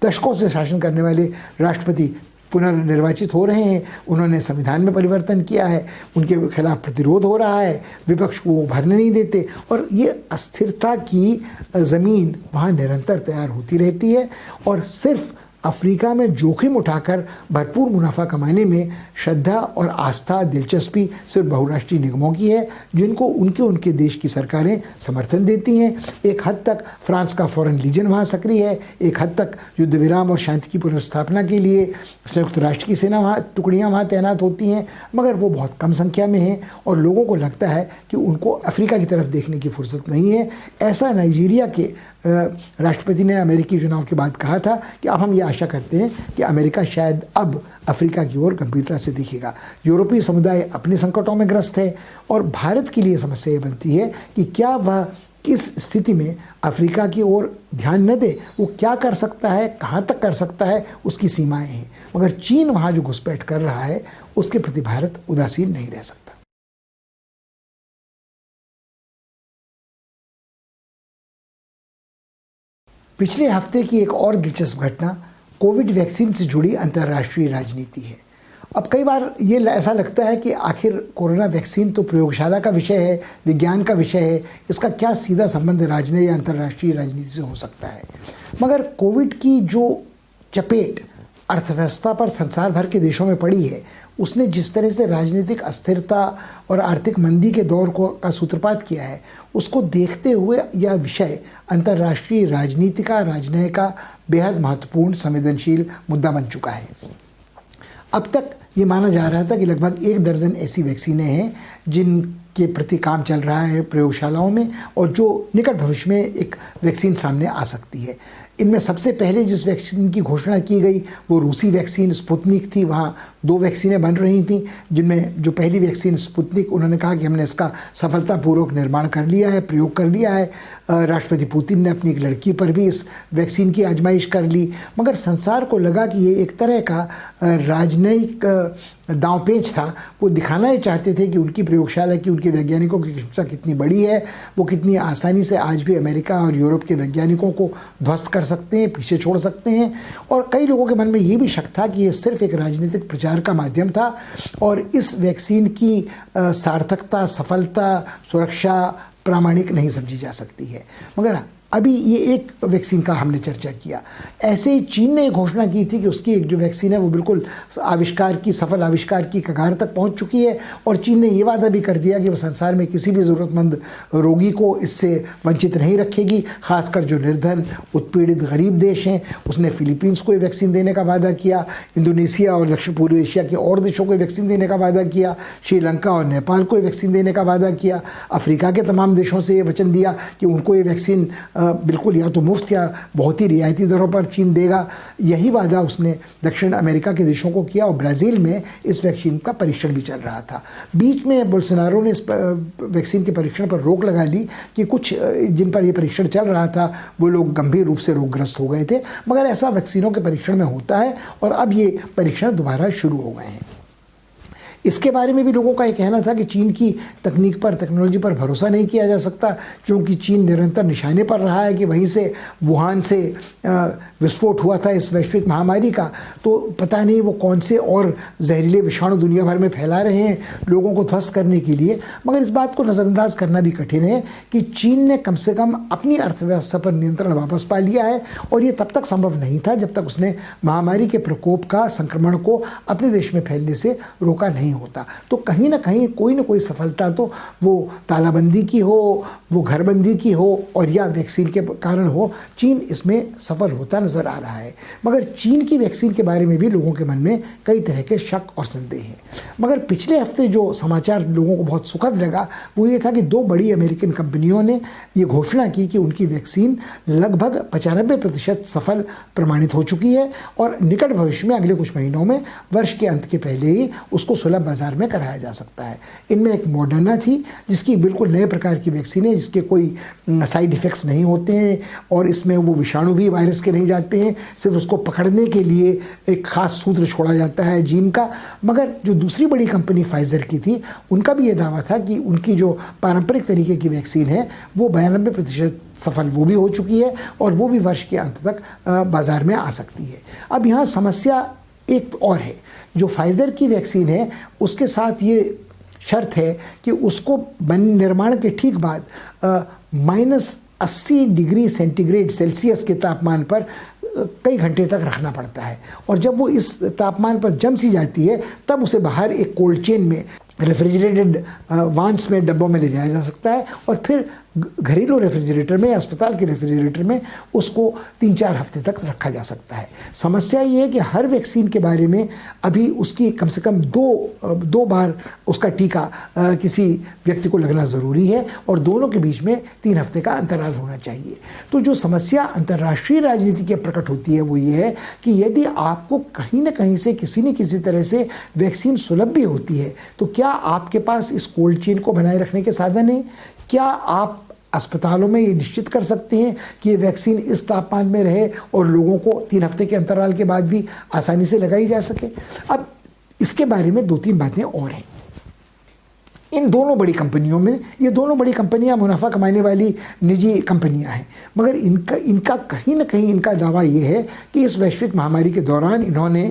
दशकों से शासन करने वाले राष्ट्रपति पुनर्निर्वाचित हो रहे हैं, उन्होंने संविधान में परिवर्तन किया है, उनके खिलाफ प्रतिरोध हो रहा है, विपक्ष को भरने नहीं देते, और ये अस्थिरता की ज़मीन वहाँ निरंतर तैयार होती रहती है। और सिर्फ अफ्रीका में जोखिम उठाकर भरपूर मुनाफा कमाने में श्रद्धा और आस्था, दिलचस्पी सिर्फ बहुराष्ट्रीय निगमों की है, जिनको उनके देश की सरकारें समर्थन देती हैं। एक हद तक फ्रांस का फॉरेन लीजन वहाँ सक्रिय है, एक हद तक युद्ध विराम और शांति की पुनर्स्थापना के लिए संयुक्त राष्ट्र की सेना वहाँ, टुकड़ियाँ वहाँ तैनात होती हैं, मगर वो बहुत कम संख्या में हैं, और लोगों को लगता है कि उनको अफ्रीका की तरफ देखने की फुर्सत नहीं है। ऐसा नाइजीरिया के राष्ट्रपति ने अमेरिकी चुनाव के बाद कहा था कि अब हम ये आशा करते हैं कि अमेरिका शायद अब अफ्रीका की ओर गंभीरता से देखेगा। यूरोपीय समुदाय अपने संकटों में ग्रस्त है, और भारत के लिए समस्या ये बनती है कि क्या वह किस स्थिति में अफ्रीका की ओर ध्यान न दे, वो क्या कर सकता है, कहाँ तक कर सकता है, उसकी सीमाएं हैं। मगर चीन वहाँ जो घुसपैठ कर रहा है, उसके प्रति भारत उदासीन नहीं रह सकता। पिछले हफ्ते की एक और दिलचस्प घटना कोविड वैक्सीन से जुड़ी अंतर्राष्ट्रीय राजनीति है। अब कई बार ये ऐसा लगता है कि आखिर कोरोना वैक्सीन तो प्रयोगशाला का विषय है, विज्ञान का विषय है, इसका क्या सीधा संबंध राजनीति या अंतर्राष्ट्रीय राजनीति से हो सकता है। मगर कोविड की जो चपेट अर्थव्यवस्था पर संसार भर के देशों में पड़ी है, उसने जिस तरह से राजनीतिक अस्थिरता और आर्थिक मंदी के दौर का सूत्रपात किया है, उसको देखते हुए यह विषय अंतर्राष्ट्रीय राजनीति का, राजनय का बेहद महत्वपूर्ण संवेदनशील मुद्दा बन चुका है। अब तक ये माना जा रहा था कि लगभग 1 दर्जन ऐसी वैक्सीनें हैं जिनके प्रति काम चल रहा है प्रयोगशालाओं में और जो निकट भविष्य में एक वैक्सीन सामने आ सकती है। इनमें सबसे पहले जिस वैक्सीन की घोषणा की गई वो रूसी वैक्सीन स्पुतनिक थी। वहाँ 2 वैक्सीनें बन रही थी, जिनमें जो पहली वैक्सीन स्पुतनिक, उन्होंने कहा कि हमने इसका सफलतापूर्वक निर्माण कर लिया है, प्रयोग कर लिया है। राष्ट्रपति पुतिन ने अपनी एक लड़की पर भी इस वैक्सीन की आजमाइश कर ली। मगर संसार को लगा कि ये एक तरह का राजनयिक दांवपेच था। वो दिखाना ही चाहते थे कि उनकी प्रयोगशाला की, उनके वैज्ञानिकों की क्षमता कितनी बड़ी है, वो कितनी आसानी से आज भी अमेरिका और यूरोप के वैज्ञानिकों को ध्वस्त कर सकते हैं, पीछे छोड़ सकते हैं। और कई लोगों के मन में ये भी शक था कि ये सिर्फ एक राजनीतिक प्रचार का माध्यम था और इस वैक्सीन की सार्थकता, सफलता, सुरक्षा प्रामाणिक नहीं समझी जा सकती है। मगर अभी ये एक वैक्सीन का हमने चर्चा किया। ऐसे ही चीन ने घोषणा की थी कि उसकी एक जो वैक्सीन है वो बिल्कुल सफल आविष्कार की कगार तक पहुंच चुकी है और चीन ने ये वादा भी कर दिया कि वो संसार में किसी भी ज़रूरतमंद रोगी को इससे वंचित नहीं रखेगी, खासकर जो निर्धन, उत्पीड़ित, गरीब देश हैं। उसने फिलीपींस को ये वैक्सीन देने का वादा किया, इंडोनेशिया और दक्षिण पूर्व एशिया के और देशों को वैक्सीन देने का वादा किया, श्रीलंका और नेपाल को वैक्सीन देने का वादा किया, अफ्रीका के तमाम देशों से ये वचन दिया कि उनको ये वैक्सीन बिल्कुल या तो मुफ्त या बहुत ही रियायती दरों पर चीन देगा। यही वादा उसने दक्षिण अमेरिका के देशों को किया और ब्राज़ील में इस वैक्सीन का परीक्षण भी चल रहा था। बीच में बोल्सोनारो ने इस वैक्सीन के परीक्षण पर रोक लगा ली कि कुछ जिन पर यह परीक्षण चल रहा था वो लोग गंभीर रूप से रोगग्रस्त हो गए थे। मगर ऐसा वैक्सीनों के परीक्षण में होता है और अब ये परीक्षण दोबारा शुरू हो गए हैं। इसके बारे में भी लोगों का ये कहना था कि चीन की तकनीक पर, टेक्नोलॉजी पर भरोसा नहीं किया जा सकता, क्योंकि चीन निरंतर निशाने पर रहा है कि वहीं से, वुहान से विस्फोट हुआ था इस वैश्विक महामारी का। तो पता नहीं वो कौन से और जहरीले विषाणु दुनिया भर में फैला रहे हैं लोगों को ध्वस्त करने के लिए। मगर इस बात को नज़रअंदाज करना भी कठिन है कि चीन ने कम से कम अपनी अर्थव्यवस्था पर नियंत्रण वापस पा लिया है और ये तब तक संभव नहीं था जब तक उसने महामारी के प्रकोप का, संक्रमण को अपने देश में फैलने से रोका नहीं होता। तो कहीं ना कहीं कोई ना कोई सफलता तो वो तालाबंदी की हो, वो घरबंदी की हो और या वैक्सीन के कारण हो, चीन इसमें सफल होता नजर आ रहा है। मगर चीन की वैक्सीन के बारे में भी लोगों के मन में कई तरह के शक और संदेह हैं। मगर पिछले हफ्ते जो समाचार लोगों को बहुत सुखद लगा वो ये था कि 2 बड़ी अमेरिकन कंपनियों ने ये घोषणा की कि उनकी वैक्सीन लगभग 95% सफल प्रमाणित हो चुकी है और निकट भविष्य में अगले कुछ महीनों में, वर्ष के अंत के पहले ही उसको सुलभ बाजार में कराया जा सकता है। इनमें एक मॉडर्ना थी जिसकी बिल्कुल नए प्रकार की वैक्सीन है, जिसके कोई साइड इफ़ेक्ट्स नहीं होते हैं और इसमें वो विषाणु भी वायरस के नहीं जाते हैं, सिर्फ उसको पकड़ने के लिए एक खास सूत्र छोड़ा जाता है जीन का। मगर जो दूसरी बड़ी कंपनी फाइजर की थी, उनका भी ये दावा था कि उनकी जो पारंपरिक तरीके की वैक्सीन है वो 92% सफल वो भी हो चुकी है और वो भी वर्ष के अंत तक बाजार में आ सकती है। अब यहाँ समस्या एक और है, जो फाइजर की वैक्सीन है उसके साथ ये शर्त है कि उसको निर्माण के ठीक बाद -80 डिग्री सेंटीग्रेड सेल्सियस के तापमान पर कई घंटे तक रखना पड़ता है और जब वो इस तापमान पर जम सी जाती है तब उसे बाहर एक कोल्ड चेन में, रेफ्रिजरेटेड वान्स में, डब्बों में ले जाया जा सकता है और फिर घरेलू रेफ्रिजरेटर में या अस्पताल के रेफ्रिजरेटर में उसको 3-4 हफ्ते तक रखा जा सकता है। समस्या ये है कि हर वैक्सीन के बारे में अभी उसकी कम से कम दो बार उसका टीका किसी व्यक्ति को लगना ज़रूरी है और दोनों के बीच में 3 हफ्ते का अंतराल होना चाहिए। तो जो समस्या अंतर्राष्ट्रीय राजनीति के प्रकट होती है वो ये है कि यदि आपको कहीं ना कहीं से किसी न किसी तरह से वैक्सीन सुलभ भी होती है तो क्या आपके पास इस कोल्ड चेन को बनाए रखने के साधन है? क्या आप अस्पतालों में ये निश्चित कर सकते हैं कि ये वैक्सीन इस तापमान में रहे और लोगों को 3 हफ्ते के अंतराल के बाद भी आसानी से लगाई जा सके? अब इसके बारे में 2-3 बातें और हैं। इन दोनों बड़ी कंपनियों में, ये दोनों बड़ी कंपनियां मुनाफा कमाने वाली निजी कंपनियां हैं, मगर इनका कहीं ना कहीं इनका दावा ये है कि इस वैश्विक महामारी के दौरान इन्होंने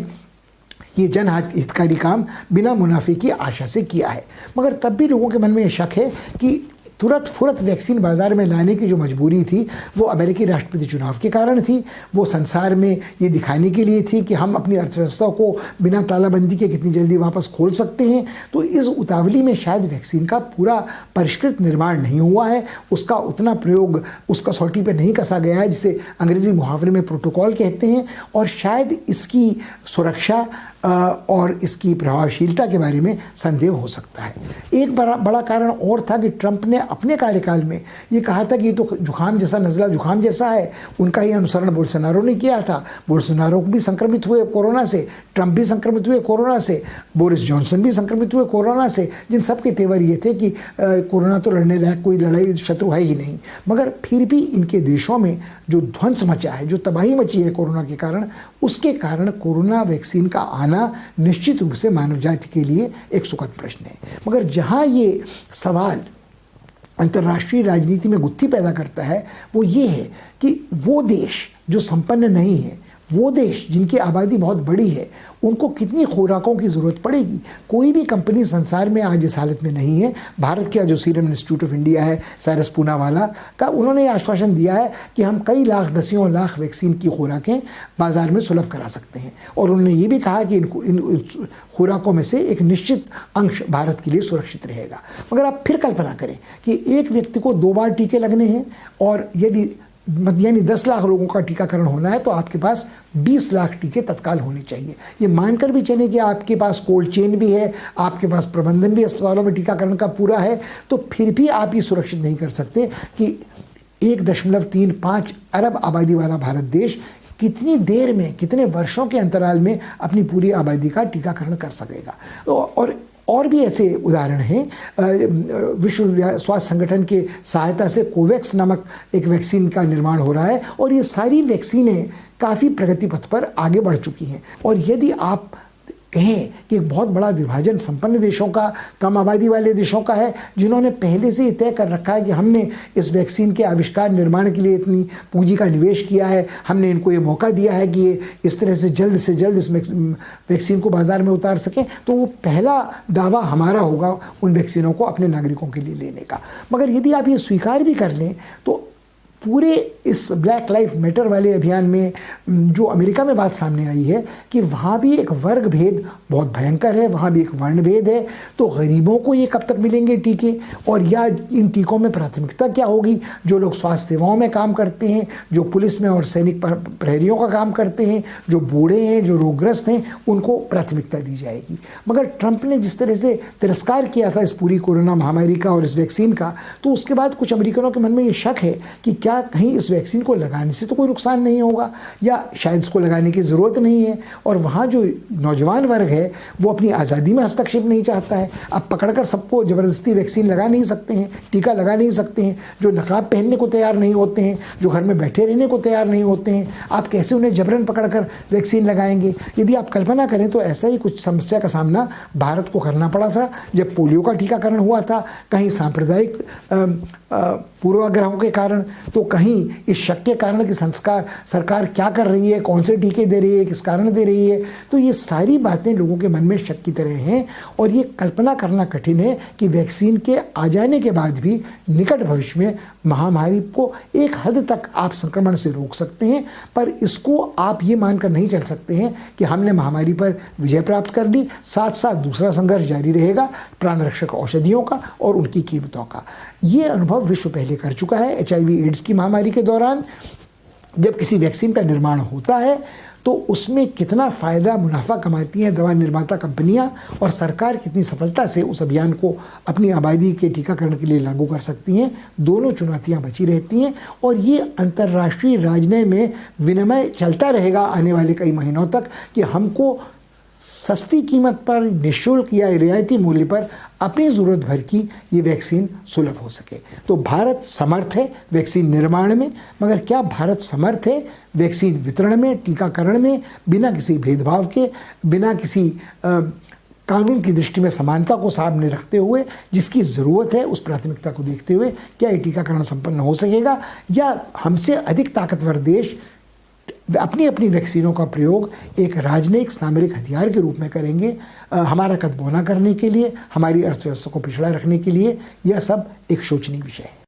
ये जन हितकारी काम बिना मुनाफे की आशा से किया है। मगर तब भी लोगों के मन में ये शक है कि तुरंत फुरत वैक्सीन बाजार में लाने की जो मजबूरी थी वो अमेरिकी राष्ट्रपति चुनाव के कारण थी। वो संसार में ये दिखाने के लिए थी कि हम अपनी अर्थव्यवस्था को बिना तालाबंदी के कितनी जल्दी वापस खोल सकते हैं। तो इस उतावली में शायद वैक्सीन का पूरा परिष्कृत निर्माण नहीं हुआ है, उसका उतना प्रयोग उस कसौटी पर नहीं कसा गया है जिसे अंग्रेजी मुहावरे में प्रोटोकॉल कहते हैं। और शायद इसकी सुरक्षा और इसकी प्रभावशीलता के बारे में संदेह हो सकता है। एक बड़ा कारण और था कि ट्रंप ने अपने कार्यकाल में ये कहा था कि ये तो जुकाम जैसा, नज़ला जुकाम जैसा है। उनका ही अनुसरण बोल्सोनारो ने किया था। बोल्सोनारो भी संक्रमित हुए कोरोना से, ट्रंप भी संक्रमित हुए कोरोना से, बोरिस जॉनसन भी संक्रमित हुए कोरोना से, जिन सब के तेवर ये थे कि कोरोना तो लड़ने लायक कोई लड़ाई शत्रु है ही नहीं। मगर फिर भी इनके देशों में जो ध्वंस मचा है, जो तबाही मची है कोरोना के कारण, उसके कारण कोरोना वैक्सीन का आना निश्चित रूप से मानव जाति के लिए एक सुखद प्रश्न है। मगर जहां ये सवाल अंतर्राष्ट्रीय राजनीति में गुत्थी पैदा करता है वो ये है कि वो देश जो संपन्न नहीं है, वो देश जिनकी आबादी बहुत बड़ी है, उनको कितनी खुराकों की ज़रूरत पड़ेगी। कोई भी कंपनी संसार में आज इस हालत में नहीं है। भारत का जो सीरम इंस्टीट्यूट ऑफ इंडिया है, साइरस पूनावाला का, उन्होंने आश्वासन दिया है कि हम कई लाख, दसियों लाख वैक्सीन की खुराकें बाज़ार में सुलभ करा सकते हैं। और उन्होंने ये भी कहा कि इन खुराकों में से एक निश्चित अंश भारत के लिए सुरक्षित रहेगा। मगर आप फिर कल्पना करें कि एक व्यक्ति को 2 बार टीके लगने हैं और यदि यानी 10 लाख लोगों का टीकाकरण होना है तो आपके पास 20 लाख टीके तत्काल होने चाहिए। ये मानकर भी चलें कि आपके पास कोल्ड चेन भी है, आपके पास प्रबंधन भी अस्पतालों में टीकाकरण का पूरा है, तो फिर भी आप ये सुरक्षित नहीं कर सकते कि 1.35 अरब आबादी वाला भारत देश कितनी देर में, कितने वर्षों के अंतराल में अपनी पूरी आबादी का टीकाकरण कर सकेगा। और भी ऐसे उदाहरण हैं। विश्व स्वास्थ्य संगठन के सहायता से कोवैक्स नामक एक वैक्सीन का निर्माण हो रहा है और ये सारी वैक्सीनें काफ़ी प्रगति पथ पर आगे बढ़ चुकी हैं। और यदि आप कहें कि एक बहुत बड़ा विभाजन संपन्न देशों का, कम आबादी वाले देशों का है, जिन्होंने पहले से ही तय कर रखा है कि हमने इस वैक्सीन के आविष्कार, निर्माण के लिए इतनी पूंजी का निवेश किया है, हमने इनको ये मौका दिया है कि ये इस तरह से जल्द इस वैक्सीन को बाजार में उतार सकें, तो वो पहला दावा हमारा होगा उन वैक्सीनों को अपने नागरिकों के लिए लेने का। मगर यदि आप ये स्वीकार भी कर लें तो पूरे इस ब्लैक लाइफ मैटर वाले अभियान में जो अमेरिका में बात सामने आई है कि वहाँ भी एक वर्ग भेद बहुत भयंकर है, वहाँ भी एक वर्ण भेद है। तो गरीबों को ये कब तक मिलेंगे टीके, और या इन टीकों में प्राथमिकता क्या होगी? जो लोग स्वास्थ्य सेवाओं में काम करते हैं, जो पुलिस में और सैनिक प्रहरियों का काम करते हैं, जो बूढ़े हैं, जो रोगग्रस्त हैं, उनको प्राथमिकता दी जाएगी। मगर ट्रंप ने जिस तरह से तिरस्कार किया था इस पूरी कोरोना महामारी का और इस वैक्सीन का, तो उसके बाद कुछ अमेरिकनों के मन में ये शक है कि क्या कहीं इस वैक्सीन को लगाने से तो कोई नुकसान नहीं होगा, या शायद इसको लगाने की ज़रूरत नहीं है। और वहाँ जो नौजवान वर्ग है वो अपनी आज़ादी में हस्तक्षेप नहीं चाहता है। अब पकड़कर सबको ज़बरदस्ती वैक्सीन लगा नहीं सकते हैं, टीका लगा नहीं सकते हैं। जो नकाब पहनने को तैयार नहीं होते हैं, जो घर में बैठे रहने को तैयार नहीं होते हैं, आप कैसे उन्हें जबरन पकड़कर वैक्सीन लगाएंगे? यदि आप कल्पना करें तो ऐसा ही कुछ समस्या का सामना भारत को करना पड़ा था जब पोलियो का टीकाकरण हुआ था। कहीं सांप्रदायिक पूर्वाग्रहों के कारण, तो कहीं इस शक के कारण कि सरकार क्या कर रही है, कौन से टीके दे रही है, किस कारण दे रही है। तो ये सारी बातें लोगों के मन में शक की तरह हैं और ये कल्पना करना कठिन है कि वैक्सीन के आ जाने के बाद भी निकट भविष्य में महामारी को एक हद तक आप संक्रमण से रोक सकते हैं। पर इसको आप ये मानकर नहीं चल सकते हैं कि हमने महामारी पर विजय प्राप्त कर ली। साथ साथ दूसरा संघर्ष जारी रहेगा, प्राण रक्षक औषधियों का और उनकी कीमतों का। ये अनुभव विश्व पहले कर चुका है। HIV एड्स की महामारी के दौरान जब किसी वैक्सीन का निर्माण होता है तो उसमें कितना फ़ायदा, मुनाफा कमाती हैं दवा निर्माता कंपनियां, और सरकार कितनी सफलता से उस अभियान को अपनी आबादी के टीकाकरण के लिए लागू कर सकती हैं। दोनों चुनौतियां बची रहती हैं और ये अंतर्राष्ट्रीय राजनीति में विनिमय चलता रहेगा आने वाले कई महीनों तक कि हमको सस्ती कीमत पर, निःशुल्क या रियायती मूल्य पर अपनी ज़रूरत भर की ये वैक्सीन सुलभ हो सके। तो भारत समर्थ है वैक्सीन निर्माण में, मगर क्या भारत समर्थ है वैक्सीन वितरण में, टीकाकरण में, बिना किसी भेदभाव के, बिना किसी कानून की दृष्टि में समानता को सामने रखते हुए, जिसकी ज़रूरत है उस प्राथमिकता को देखते हुए क्या ये टीकाकरण संपन्न हो सकेगा? या हमसे अधिक ताकतवर देश वे अपनी अपनी वैक्सीनों का प्रयोग एक राजनयिक सामरिक हथियार के रूप में करेंगे, हमारा कदबोना करने के लिए, हमारी अर्थव्यवस्था को पिछड़ा रखने के लिए। यह सब एक शोचनीय विषय है।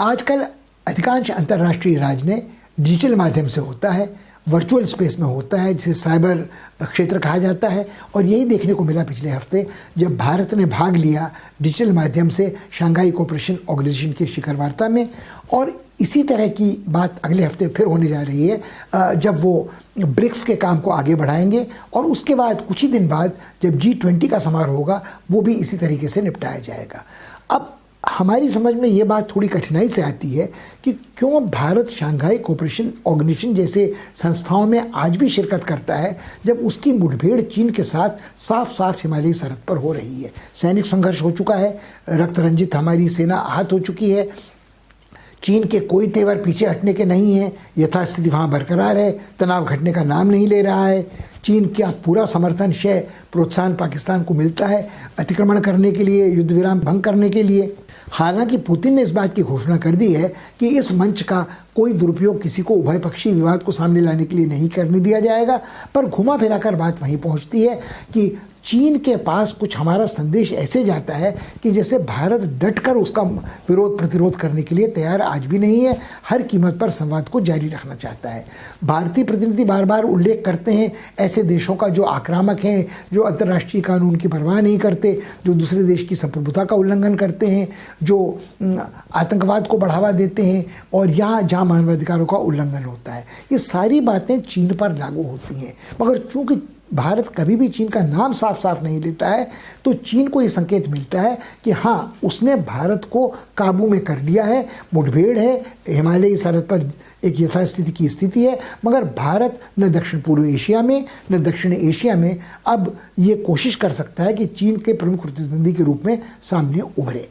आजकल अधिकांश अंतर्राष्ट्रीय राजनय डिजिटल माध्यम से होता है, वर्चुअल स्पेस में होता है, जिसे साइबर क्षेत्र कहा जाता है। और यही देखने को मिला पिछले हफ्ते जब भारत ने भाग लिया डिजिटल माध्यम से शंघाई कोऑपरेशन ऑर्गेनाइजेशन की शिखर वार्ता में। और इसी तरह की बात अगले हफ्ते फिर होने जा रही है जब वो ब्रिक्स के काम को आगे बढ़ाएंगे। और उसके बाद कुछ ही दिन बाद जब G20 का समारोह होगा वो भी इसी तरीके से निपटाया जाएगा। अब हमारी समझ में ये बात थोड़ी कठिनाई से आती है कि क्यों भारत शंघाई कोऑपरेशन ऑर्गेनाइजेशन जैसे संस्थाओं में आज भी शिरकत करता है जब उसकी मुठभेड़ चीन के साथ साफ साफ हिमालयी सरहद पर हो रही है। सैनिक संघर्ष हो चुका है, रक्त रंजित हमारी सेना आहत हो चुकी है, चीन के कोई तेवर पीछे हटने के नहीं है, यथास्थिति वहाँ बरकरार है, तनाव घटने का नाम नहीं ले रहा है। चीन का पूरा समर्थन शय प्रोत्साहन पाकिस्तान को मिलता है अतिक्रमण करने के लिए, युद्ध विराम भंग करने के लिए। हालांकि पुतिन ने इस बात की घोषणा कर दी है कि इस मंच का कोई दुरुपयोग किसी को उभय पक्षीय विवाद को सामने लाने के लिए नहीं करने दिया जाएगा। पर घुमा फिराकर बात वहीं पहुंचती है कि चीन के पास कुछ हमारा संदेश ऐसे जाता है कि जैसे भारत डटकर उसका विरोध प्रतिरोध करने के लिए तैयार आज भी नहीं है, हर कीमत पर संवाद को जारी रखना चाहता है। भारतीय प्रतिनिधि बार बार उल्लेख करते हैं ऐसे देशों का जो आक्रामक हैं, जो अंतर्राष्ट्रीय कानून की परवाह नहीं करते, जो दूसरे देश की संप्रभुता का उल्लंघन करते हैं, जो आतंकवाद को बढ़ावा देते हैं और यहाँ जहाँ मानवाधिकारों का उल्लंघन होता है। ये सारी बातें चीन पर लागू होती हैं। मगर चूँकि भारत कभी भी चीन का नाम साफ साफ नहीं लेता है तो चीन को ये संकेत मिलता है कि हाँ, उसने भारत को काबू में कर लिया है, मुठभेड़ है, हिमालयी सरहद पर एक यथास्थिति की स्थिति है। मगर भारत न दक्षिण पूर्व एशिया में न दक्षिण एशिया में अब ये कोशिश कर सकता है कि चीन के प्रमुख प्रतिद्वंदी के रूप में सामने उभरे।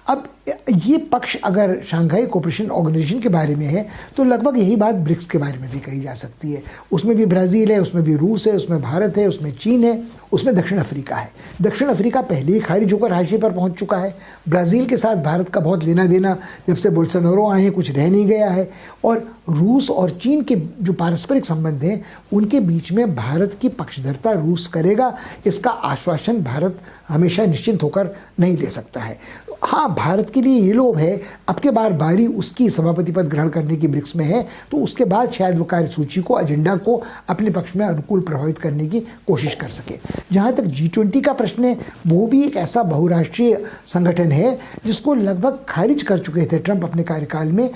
अब ये पक्ष अगर शंघाई कोऑपरेशन ऑर्गेनाइजेशन के बारे में है तो लगभग यही बात ब्रिक्स के बारे में भी कही जा सकती है। उसमें भी ब्राज़ील है, उसमें भी रूस है, उसमें भारत है, उसमें चीन है, उसमें दक्षिण अफ्रीका है। दक्षिण अफ्रीका पहले ही खारिज होकर हाशिए पर पहुंच चुका है। ब्राज़ील के साथ भारत का बहुत लेना देना जब से बोल्सोनारो आए हैं कुछ रह नहीं गया है। और रूस और चीन के जो पारस्परिक संबंध हैं उनके बीच में भारत की पक्षधरता रूस करेगा, इसका आश्वासन भारत हमेशा निश्चिंत होकर नहीं ले सकता है। हाँ, भारत के लिए ये लोभ है अब के बार बारी उसकी सभापति पद ग्रहण करने की ब्रिक्स में है तो उसके बाद शायद वो कार्यसूची को, एजेंडा को अपने पक्ष में अनुकूल प्रभावित करने की कोशिश कर सके। जहाँ तक G20 का प्रश्न है, वो भी एक ऐसा बहुराष्ट्रीय संगठन है जिसको लगभग खारिज कर चुके थे ट्रंप अपने कार्यकाल में।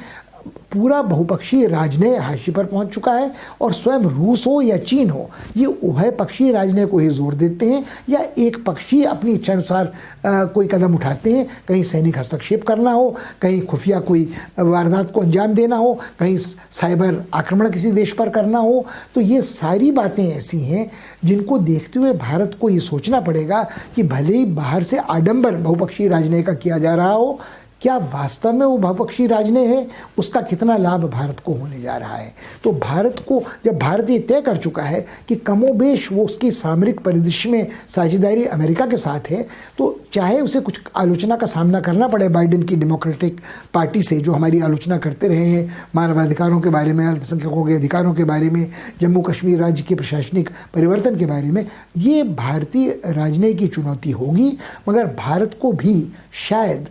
पूरा बहुपक्षीय राजनय हाशिए पर पहुंच चुका है और स्वयं रूस हो या चीन हो, ये उभय पक्षीय राजनय को ही जोर देते हैं या एक पक्षीय अपनी इच्छानुसार कोई कदम उठाते हैं। कहीं सैनिक हस्तक्षेप करना हो, कहीं खुफिया कोई वारदात को अंजाम देना हो, कहीं साइबर आक्रमण किसी देश पर करना हो। तो ये सारी बातें ऐसी हैं जिनको देखते हुए भारत को ये सोचना पड़ेगा कि भले ही बाहर से आडंबर बहुपक्षीय राजनय का किया जा रहा हो, क्या वास्तव में वो बहुपक्षीय राजनय है, उसका कितना लाभ भारत को होने जा रहा है। तो भारत को, जब भारत ये तय कर चुका है कि कमोबेश वो उसकी सामरिक परिदृश्य में साझेदारी अमेरिका के साथ है, तो चाहे उसे कुछ आलोचना का सामना करना पड़े बाइडेन की डेमोक्रेटिक पार्टी से, जो हमारी आलोचना करते रहे हैं मानवाधिकारों के बारे में, अल्पसंख्यकों के अधिकारों के बारे में, जम्मू कश्मीर राज्य के प्रशासनिक परिवर्तन के बारे में, ये भारतीय राजनय की चुनौती होगी। मगर भारत को भी शायद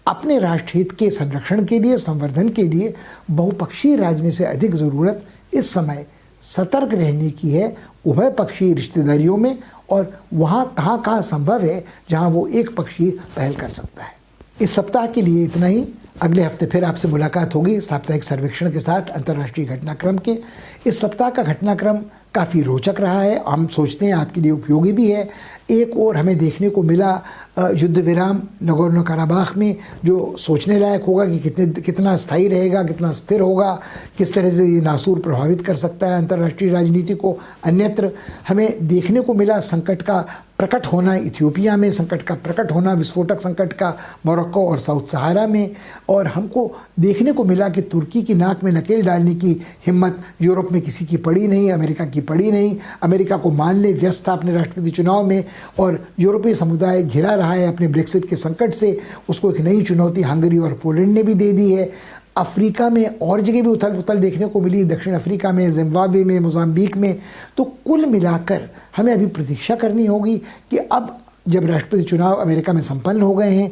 अपने राष्ट्र हित के संरक्षण के लिए, संवर्धन के लिए बहुपक्षीय राजनीति से अधिक ज़रूरत इस समय सतर्क रहने की है उभय पक्षीय रिश्तेदारियों में, और वहाँ कहाँ कहाँ संभव है जहाँ वो एक पक्षीय पहल कर सकता है। इस सप्ताह के लिए इतना ही। अगले हफ्ते फिर आपसे मुलाकात होगी साप्ताहिक सर्वेक्षण के साथ अंतर्राष्ट्रीय घटनाक्रम के। इस सप्ताह का घटनाक्रम काफ़ी रोचक रहा है, हम सोचते हैं आपके लिए उपयोगी भी है। एक और हमें देखने को मिला युद्ध विराम नगोर्नो काराबाख में, जो सोचने लायक होगा कि कितना स्थायी रहेगा, कितना स्थिर होगा, किस तरह से ये नासूर प्रभावित कर सकता है अंतर्राष्ट्रीय राजनीति को। अन्यत्र हमें देखने को मिला संकट का प्रकट होना इथियोपिया में, संकट का प्रकट होना, विस्फोटक संकट का मोरक्को और साउथ सहारा में, और हमको देखने को मिला कि तुर्की की नाक में नकेल डालने की हिम्मत यूरोप में किसी की पड़ी नहीं, अमेरिका की पड़ी नहीं। अमेरिका को मानने व्यस्त था अपने राष्ट्रपति चुनाव में, और यूरोपीय समुदाय घिरा रहा है अपने ब्रेक्सिट के संकट से। उसको एक नई चुनौती हंगरी और पोलैंड ने भी दे दी है। अफ्रीका में और जगह भी उथल पुथल देखने को मिली, दक्षिण अफ्रीका में, जिम्बाब्वे में, मोजाम्बिक में। तो कुल मिलाकर हमें अभी प्रतीक्षा करनी होगी कि अब जब राष्ट्रपति चुनाव अमेरिका में संपन्न हो गए हैं,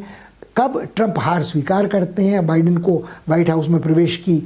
कब ट्रंप हार स्वीकार करते हैं, बाइडेन को व्हाइट हाउस में प्रवेश की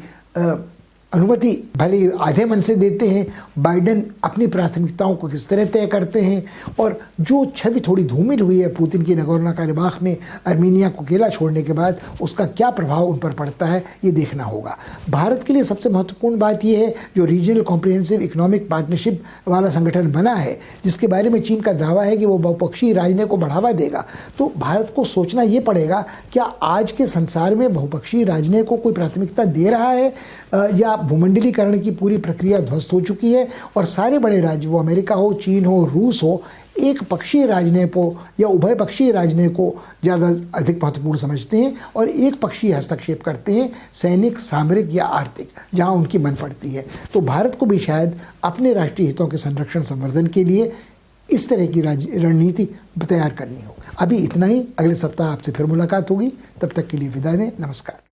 अनुमति भले ही आधे मन से देते हैं, बाइडेन अपनी प्राथमिकताओं को किस तरह तय करते हैं, और जो छवि थोड़ी धूमिल हुई है पुतिन की नगोर्नो कराबाख में अर्मीनिया को अकेला छोड़ने के बाद, उसका क्या प्रभाव उन पर पड़ता है ये देखना होगा। भारत के लिए सबसे महत्वपूर्ण बात यह है जो रीजनल कॉम्प्रिहेंसिव इकोनॉमिक पार्टनरशिप वाला संगठन बना है, जिसके बारे में चीन का दावा है कि वो बहुपक्षीय राजनीति को बढ़ावा देगा। तो भारत को सोचना ये पड़ेगा, क्या आज के संसार में बहुपक्षीय राजनीति को कोई प्राथमिकता दे रहा है, या भूमंडलीकरण की पूरी प्रक्रिया ध्वस्त हो चुकी है और सारे बड़े राज्य, वो अमेरिका हो, चीन हो, रूस हो, एक पक्षीय राजनीति को या उभय पक्षीय राजनीति को ज़्यादा अधिक महत्वपूर्ण समझते हैं और एक पक्षीय हस्तक्षेप करते हैं, सैनिक, सामरिक या आर्थिक, जहां उनकी मन पड़ती है। तो भारत को भी शायद अपने राष्ट्रीय हितों के संरक्षण संवर्धन के लिए इस तरह की रणनीति तैयार करनी हो। अभी इतना ही, अगले सप्ताह आपसे फिर मुलाकात होगी, तब तक के लिए विदा दें, नमस्कार।